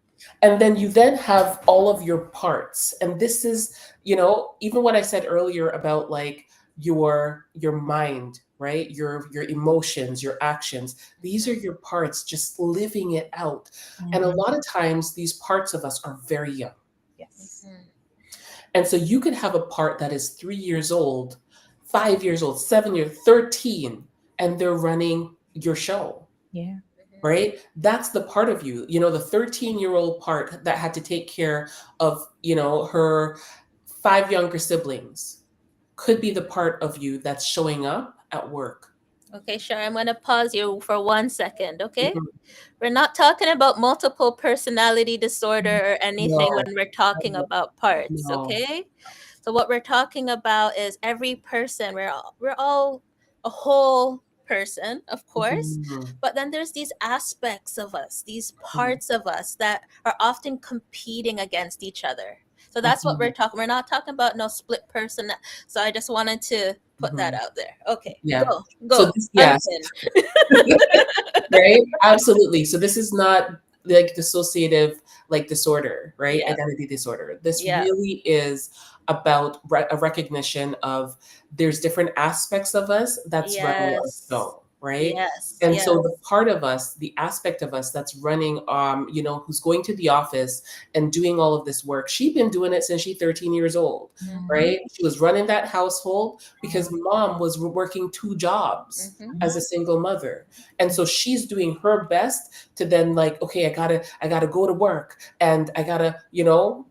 And then you then have all of your parts. And this is, even what I said earlier about like your mind, right? Your emotions, your actions. These are Mhm. your parts just living it out. And a Mhm. lot of times these parts of us are very young. Yes. Mhm. And so you could have a part that is 3 years old, 5 years old, 7 years, 13, and they're running your show, Yeah. right? That's the part of you, the 13-year-old part that had to take care of, her five younger siblings could be the part of you that's showing up at work. Okay, sure. I'm going to pause you for 1 second, okay? Mhm. We're not talking about multiple personality disorder or anything No, when we're talking no, about parts, no. okay? So what we're talking about is every person. We're all a whole person, of course, Mhm. but then there's these aspects of us, these Mhm. parts of us that are often competing against each other. So that's what we're Mhm. talking. We're not talking about no split person. So I just wanted to put that Mhm. out there. Okay, Yeah. go, So go, this, yes. unpin. Right? Absolutely. So this is not like dissociative like disorder, right? Yeah, Identity disorder. This yeah, really is about a recognition of there's different aspects of us that's running our yes, show, right? yes, And so the yes. part of us, the aspect of us that's running, who's going to the office and doing all of this work, she'd been doing it since she's 13 years old, Mhm. right? She was running that household because mom was working two jobs Mm-hmm. as a single mother. And so she's doing her best to then like, okay, I gotta go to work and I gotta,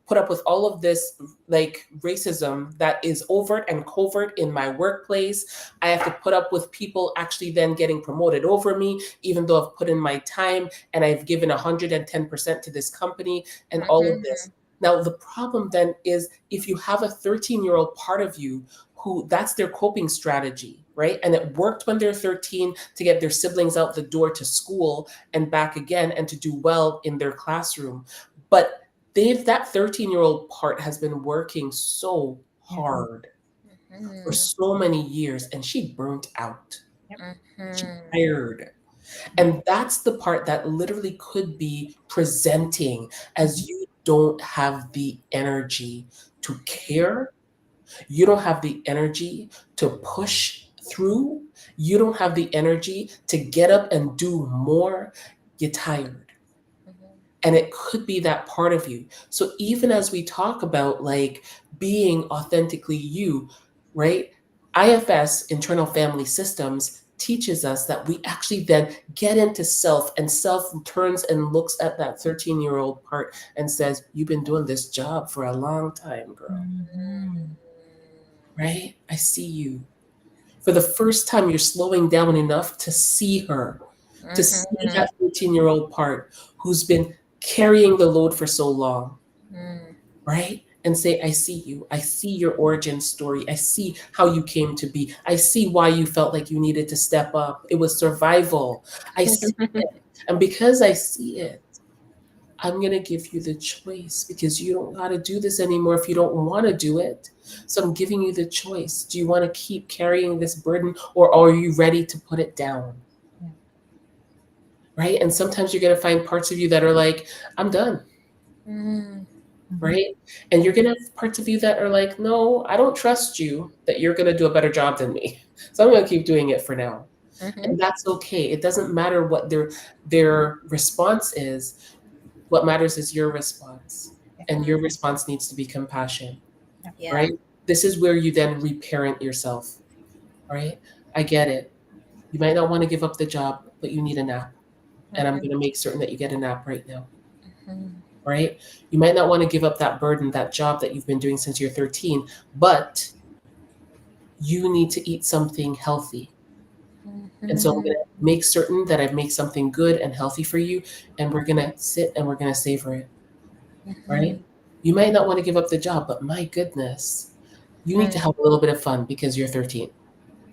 put up with all of this like racism that is overt and covert in my workplace. I have to put up with people actually then getting promoted over me, even though I've put in my time and I've given 110% to this company and all of Mm-hmm. this. Now, the problem then is if you have a 13-year-old part of you who that's their coping strategy, right? And it worked when they're 13 to get their siblings out the door to school and back again and to do well in their classroom. But that 13-year-old part has been working so Yeah. hard for Mm-hmm. so many years and she burnt out. Yep. She Mm-hmm. tired. And that's the part that literally could be presenting as you don't have the energy to care. You don't have the energy to push through. You don't have the energy to get up and do more. You're tired. And it could be that part of you. So even as we talk about like being authentically you, right? IFS, internal family systems, teaches us that we actually then get into self and self turns and looks at that 13-year-old part and says, you've been doing this job for a long time, girl, Mhm. right? I see you. For the first time, you're slowing down enough to see her, to see Mm-hmm. that 13-year-old part who's been carrying the load for so long, Mm-hmm. right? And say, I see you. I see your origin story. I see how you came to be. I see why you felt like you needed to step up. It was survival. I see it. And because I see it, I'm going to give you the choice because you don't got to do this anymore if you don't want to do it. So I'm giving you the choice. Do you want to keep carrying this burden or are you ready to put it down? Yeah. right? And sometimes you're going to find parts of you that are like, I'm done, Mm, Mhm. right? And you're going to have parts of you that are like, no, I don't trust you that you're going to do a better job than me. So I'm going to keep doing it for now. mhm. And that's okay. It doesn't matter what their response is. What matters is your response. And your response needs to be compassion, Yeah. right? This is where you then reparent yourself, right? I get it. You might not want to give up the job, but you need a nap. And I'm Mhm, going to make certain that you get a nap right now, mhm, right? You might not want to give up that burden, that job that you've been doing since you're 13, but you need to eat something healthy. And so I'm going mhm, to make certain that I make something good and healthy for you. And we're going to sit and we're going to savor it, right? mhm, You might not want to give up the job, but my goodness, you need to mhm, have a little bit of fun because you're 13,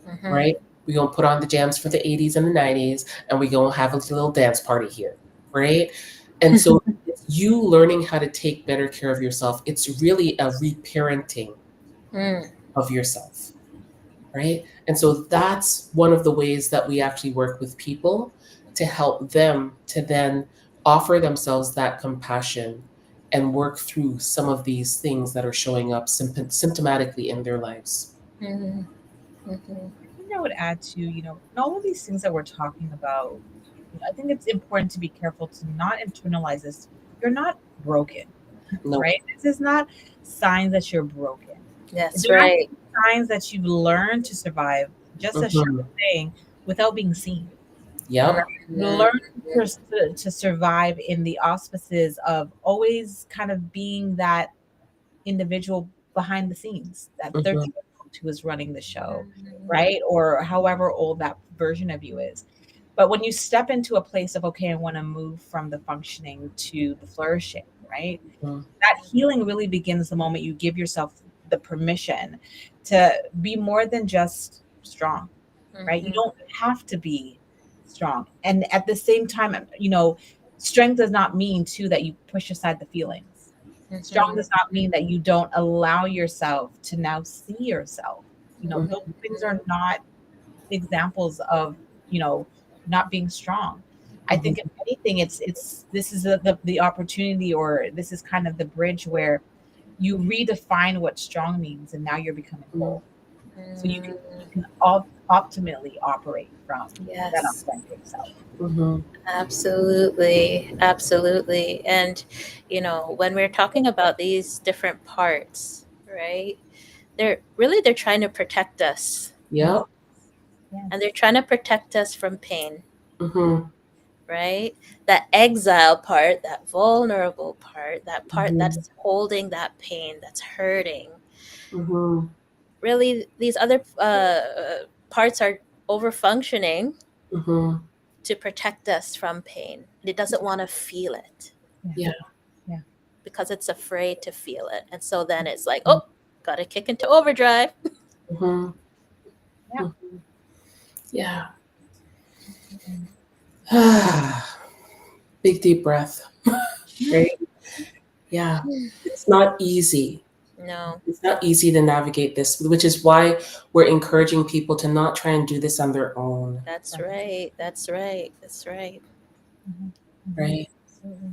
mhm, right? We're going to put on the jams for the 80s and the 90s, and we're going to have a little dance party here, right? And so it's you learning how to take better care of yourself. It's really a reparenting mm, of yourself, right? And so that's one of the ways that we actually work with people to help them to then offer themselves that compassion and work through some of these things that are showing up symptomatically in their lives. mhm, mhm. I think I would add to, in all of these things that we're talking about, I think it's important to be careful to not internalize this. You're not broken, No. right? This is not signs that you're broken. That's They're right. actually signs that you've learned to survive, just as Cheryl Hmm. was saying, without being seen. Yep. Right? Learn to survive in the auspices of always kind of being that individual behind the scenes, that Hmm. 13-year-old who is running the show, Mhm, right? Or however old that version of you is. But when you step into a place of, okay, I want to move from the functioning to the flourishing, right? That healing really begins the moment you give yourself the permission to be more than just strong, right? You mhm, don't have to be strong. And at the same time, strength does not mean too that you push aside the feelings. Strong mhm, does not mean that you don't allow yourself to now see yourself. Hmm. Those things are not examples of, you know, not being strong. I think if Hmm. anything, it's this is the opportunity, or this is kind of the bridge where you redefine what strong means, and now you're becoming whole. So you can mhm. optimally operate from that Yes, authentic self. Hmm. absolutely, absolutely. And when we're talking about these different parts, right? They're trying to protect us, Yes, Yep. and yes, they're trying to protect us from pain, Hmm. right? That exile part, that vulnerable part, that part Hmm. that's holding that pain, that's hurting. Hmm. Really, these other parts are over functioning Hmm. to protect us from pain. It doesn't want to feel it yeah, Yeah. yeah, because it's afraid to feel it. And so then it's like, oh, got to kick into overdrive. Hmm. yeah. Yeah. Absolutely. Big deep breath, right? Yeah. It's not easy. No, It's not easy to navigate this, which is why we're encouraging people to not try and do this on their own, that's Right. right. That's right. That's right. Mhm, mhm. right? Absolutely.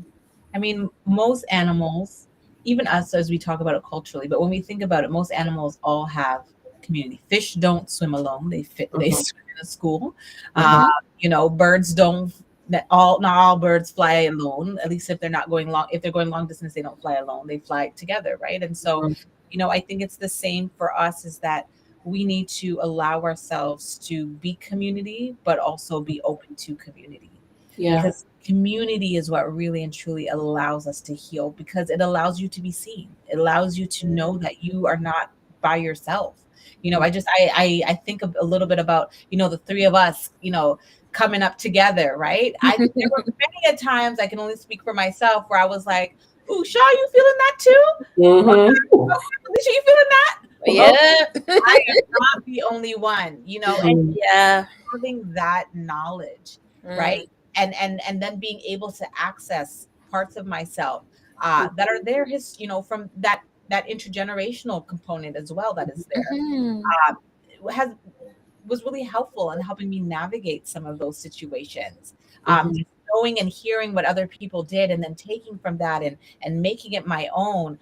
I mean, most animals, even us as we talk about it culturally, but when we think about it, most animals all have community. Fish don't swim alone; they Hmm. swim in a school. Uh, Hmm. Mm-hmm. Birds don't. Not all birds fly alone. At least if they're not going long, if they're going long distance, they don't fly alone. They fly together, right? And so, I think it's the same for us. Is that we need to allow ourselves to be community, but also be open to community, Yeah. because community is what really and truly allows us to heal, because it allows you to be seen. It allows you to know that you are not by yourself. I think a little bit about, the three of us, coming up together, right? There were many a times, I can only speak for myself, where I was like, "Ooh, Shaw, you feeling that too? Hmm. Alicia, you feeling that?" Yeah. I am not the only one, and Hmm. Yeah. having that knowledge, Mm. right? And then being able to access parts of myself that are there, from that intergenerational component as well, that is there, Mhm. has was really helpful in helping me navigate some of those situations. Hmm. knowing and hearing what other people did and then taking from that and making it my own,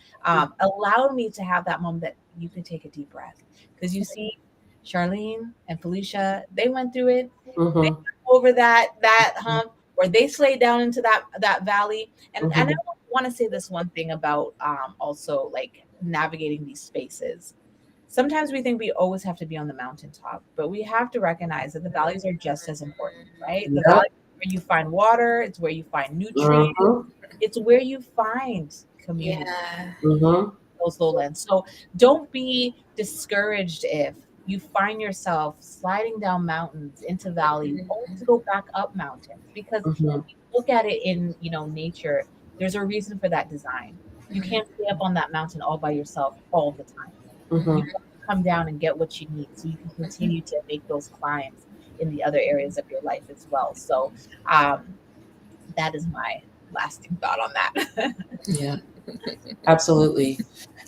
allowed me to have that moment that you could take a deep breath. Because you see, Charlene and Felicia, they went through it. They Mhm. got over that hump, or they slayed down into that valley. And I Mhm. want to say this one thing about also like navigating these spaces. Sometimes we think we always have to be on the mountaintop, but we have to recognize that the valleys are just as important, right? The Yep. valley is where you find water, it's where you find nutrients, Mhm. it's where you find community, Yeah. Mhm. those lowlands. So don't be discouraged if you find yourself sliding down mountains into valleys only to go back up mountains, because Mhm. if you look at it in, nature, there's a reason for that design. You Mhm. can't stay up on that mountain all by yourself all the time. You Mhm. have to come down and get what you need so you can continue to make those climbs in the other areas of your life as well. So that is my lasting thought on that. Yeah. Absolutely.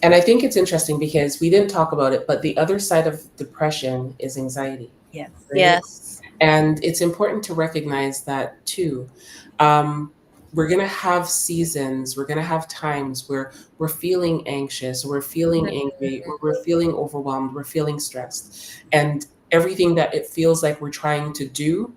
And I think it's interesting because we didn't talk about it, but the other side of depression is anxiety, Yes. right? Yes. And it's important to recognize that too. We're going to have seasons, we're going to have times where we're feeling anxious, we're feeling angry, or we're feeling overwhelmed, we're feeling stressed. And everything that it feels like we're trying to do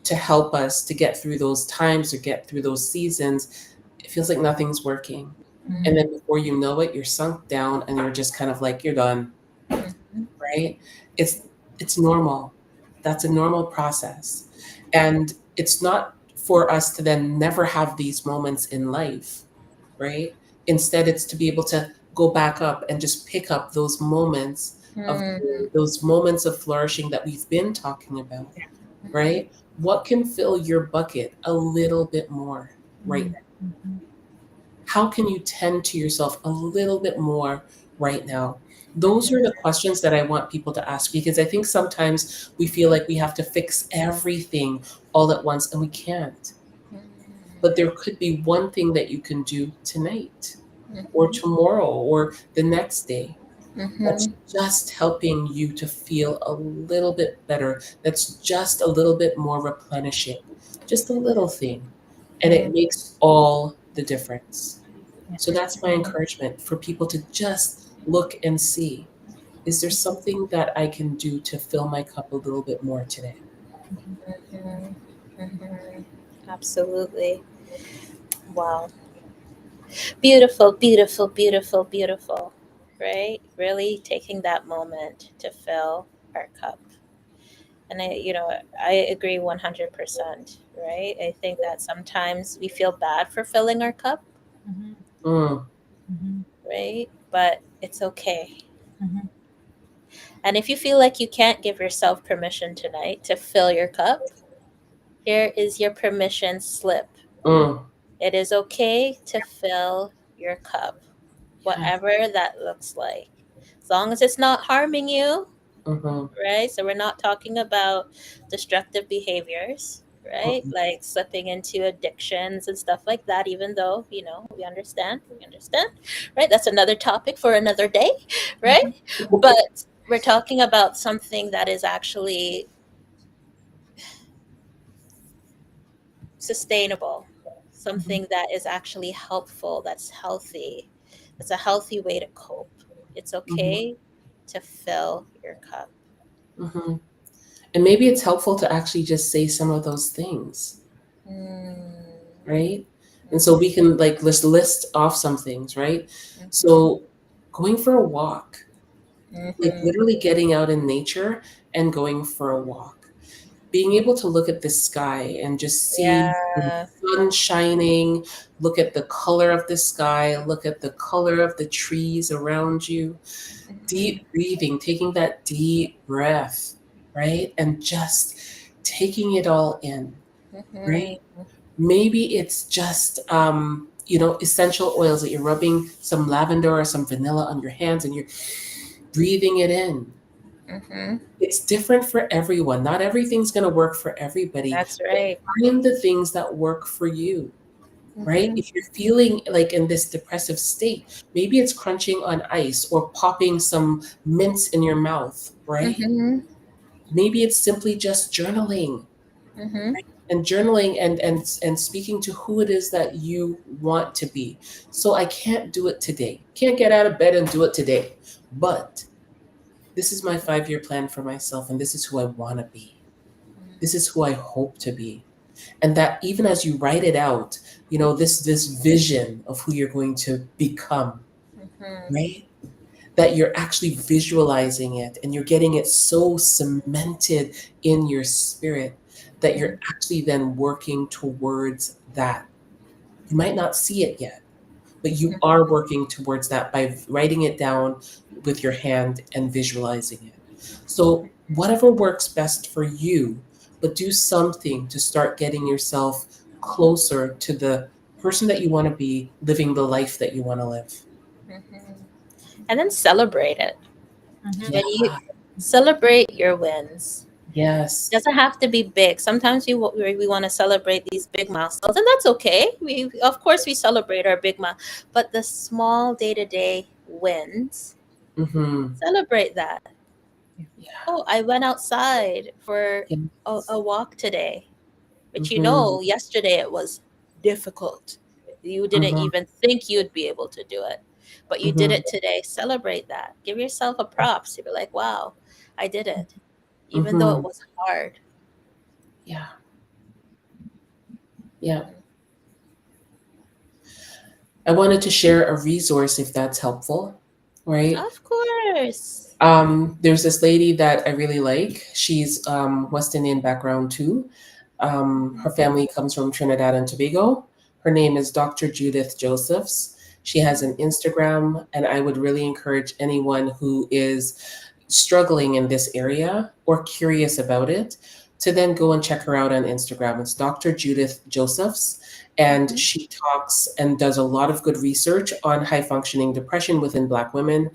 to help us to get through those times or get through those seasons, it feels like nothing's working. And Mhm. then before you know it, you're sunk down and you're just kind of like, you're done, Mhm. right? It's it's normal. That's a normal process. And it's not for us to then never have these moments in life, right? Instead, it's to be able to go back up and just pick up those moments of Mhm. those moments of flourishing that we've been talking about, Mhm. right? What can fill your bucket a little bit more right Mhm. now? Mhm. How can you tend to yourself a little bit more right now? Those are Mhm. the questions that I want people to ask, because I think sometimes we feel like we have to fix everything all at once and we can't. But there could be one thing that you can do tonight or Mhm. tomorrow or the next day that's Mhm. just helping you to feel a little bit better, that's just a little bit more replenishing, just a little thing. And it Mhm. makes all the difference. Yeah. So that's my encouragement for people to just look and see, is there something that I can do to fill my cup a little bit more today? Mhm. Mhm. Absolutely. Wow. Beautiful, beautiful, beautiful, beautiful. Right? Really taking that moment to fill our cup. And I agree 100%, right? I think that sometimes we feel bad for filling our cup, Mhm. Mm, Mhm. right? But it's okay. Mhm. And if you feel like you can't give yourself permission tonight to fill your cup, here is your permission slip. mm, It is okay to fill your cup, Yes. whatever that looks like. As long as it's not harming you, mm-hmm, right? So we're not talking about destructive behaviors, right? mm-hmm, Like slipping into addictions and stuff like that, even though, we understand, right? That's another topic for another day, right? Mhm. But we're talking about something that is actually sustainable, Mhm. something that is actually helpful, that's healthy. It's a healthy way to cope. It's mm-hmm, okay to fill your cup. mm-hmm. And maybe it's helpful to actually just say some of those things, Mm, right? And so mhm, we can like list off some things, right? mhm, So going for a walk, like mhm. literally getting out in nature and going for a walk, being able to look at the sky and just see the Yeah. sun shining, look at the color of the sky, look at the color of the trees around you, Mhm, deep breathing, taking that deep breath, right? And just taking it all in, mhm, right? Maybe it's just, essential oils that you're rubbing some lavender or some vanilla on your hands and you're breathing it in. mhm. It's different for everyone. Not everything's going to work for everybody, That's but right. find the things that work for you, right? Mhm, If you're feeling like in this depressive state, maybe it's crunching on ice or popping some mints in your mouth, right? mhm, Maybe it's simply just journaling, Mhm. and journaling and speaking to who it is that you want to be. So I can't do it today. Can't get out of bed and do it today. But this is my 5-year plan for myself, and this is who I want to be. This is who I hope to be. And that even as you write it out, this vision of who you're going to become, Mhm. right? That you're actually visualizing it and you're getting it so cemented in your spirit that you're actually then working towards that. You might not see it yet, but you Mhm. are working towards that by writing it down with your hand and visualizing it. So, whatever works best for you, but do something to start getting yourself closer to the person that you want to be, living the life that you want to live. Mhm. And then celebrate it. Mhm. Yeah. When you celebrate your wins, it Yes. doesn't have to be big. Sometimes we want to celebrate these big milestones, and that's okay. We of course we celebrate our big but the small day to day wins, Mm-hmm. celebrate that. Yeah. Oh, I went outside for a Yes. walk today, but Mm-hmm. yesterday it was difficult. You didn't Mm-hmm. even think you'd be able to do it, but you did Mm-hmm. it today. Celebrate that. Give yourself a props. You be like, wow, I did it, even though Mm-hmm. it was hard. Yeah. Yeah. I wanted to share a resource if that's helpful, right? Of course. There's this lady that I really like. She's West Indian background too. Her family comes from Trinidad and Tobago. Her name is Dr. Judith Josephs. She has an Instagram, and I would really encourage anyone who is struggling in this area or curious about it to then go and check her out on Instagram. It's Dr. Judith Josephs, and Mhm. she talks and does a lot of good research on high functioning depression within Black women.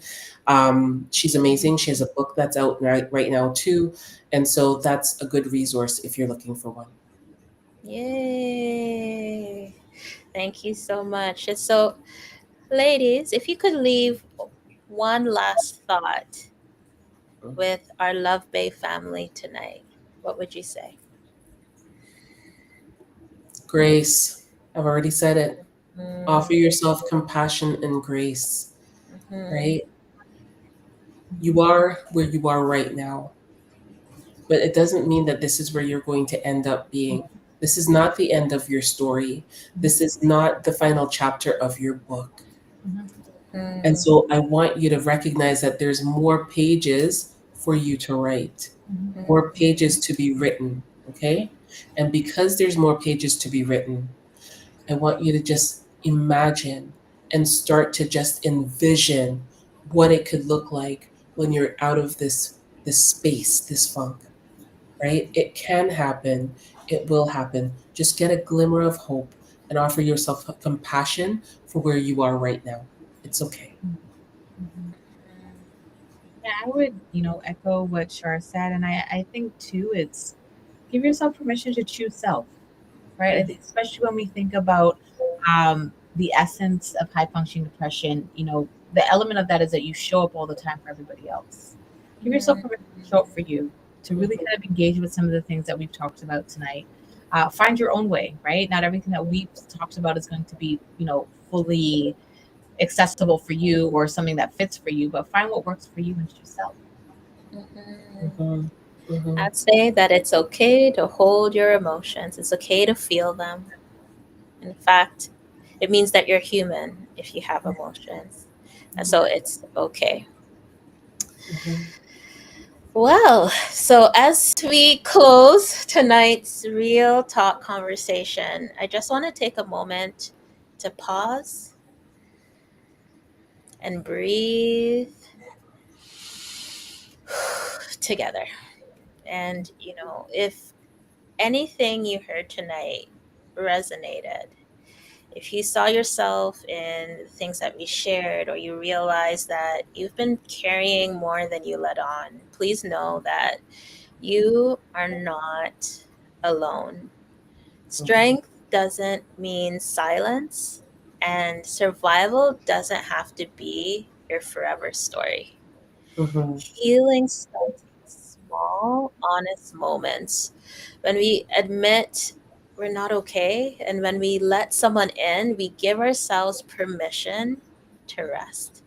She's amazing. She has a book that's out right now too, and so that's a good resource if you're looking for one. Yay. Thank you so much. And so, ladies, if you could leave one last thought with our Love Bay family tonight, what would you say? Grace, I've already said it. Offer Mm-hmm. yourself compassion and grace, Mm-hmm. right? You are where you are right now, but it doesn't mean that this is where you're going to end up being. This is not the end of your story. This is not the final chapter of your book. Mhm. And Mm-hmm. so I want you to recognize that there's more pages for you to write, Mhm. more pages to be written, okay? And because there's more pages to be written, I want you to just imagine and start to just envision what it could look like when you're out of this space, this funk, right? It can happen. It will happen. Just get a glimmer of hope and offer yourself compassion for where you are right now. It's okay. Mhm. Yeah, I would, echo what Shar said, and I think too, it's give yourself permission to choose self, right? I think especially when we think about the essence of high functioning depression, the element of that is that you show up all the time for everybody else. Give yourself permission to show up for you, to really kind of engage with some of the things that we've talked about tonight. Find your own way, right? Not everything that we've talked about is going to be, fully accessible for you or something that fits for you, but find what works for you and yourself. Mm-hmm. Mhm, mhm, I'd say that it's okay to hold your emotions. It's okay to feel them. In fact, it means that you're human if you have emotions. And so it's okay. mhm. Well, so as we close tonight's real talk conversation, I just want to take a moment to pause and breathe together. And, if anything you heard tonight resonated, if you saw yourself in things that we shared, or you realize that you've been carrying more than you let on, please know that you are not alone. Strength doesn't mean silence, and survival doesn't have to be your forever story. Mhm. Healing starts small, honest moments. When we admit we're not okay, and when we let someone in, we give ourselves permission to rest.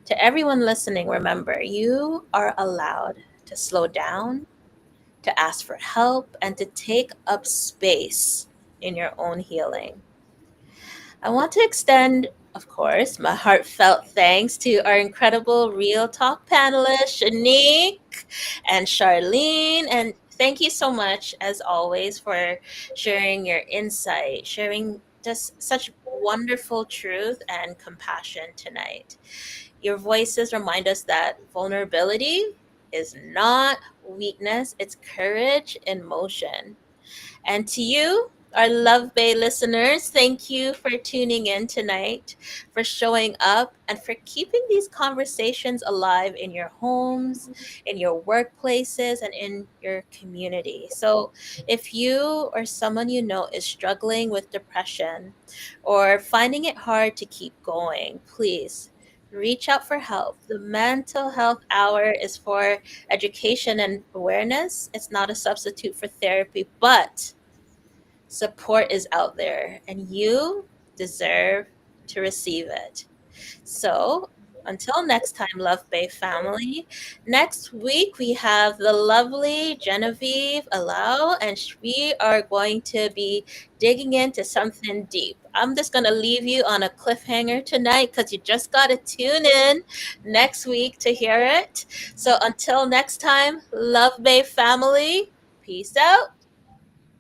To everyone listening, remember you are allowed to slow down, to ask for help, and to take up space in your own healing. I want to extend, of course, my heartfelt thanks to our incredible Real Talk panelists, Shanique and Charlene. And thank you so much, as always, for sharing your insight, sharing just such wonderful truth and compassion tonight. Your voices remind us that vulnerability is not weakness, it's courage in motion. And to you, our Love Bay listeners, thank you for tuning in tonight, for showing up, and for keeping these conversations alive in your homes, in your workplaces, and in your community. So, if you or someone you know is struggling with depression or finding it hard to keep going, please reach out for help. The Mental Health Hour is for education and awareness, it's not a substitute for therapy, but support is out there and you deserve to receive it. So, until next time, Love Bay family. Next week, we have the lovely Genevieve Allow, and we are going to be digging into something deep. I'm just going to leave you on a cliffhanger tonight because you just got to tune in next week to hear it. So, until next time, Love Bay family, peace out.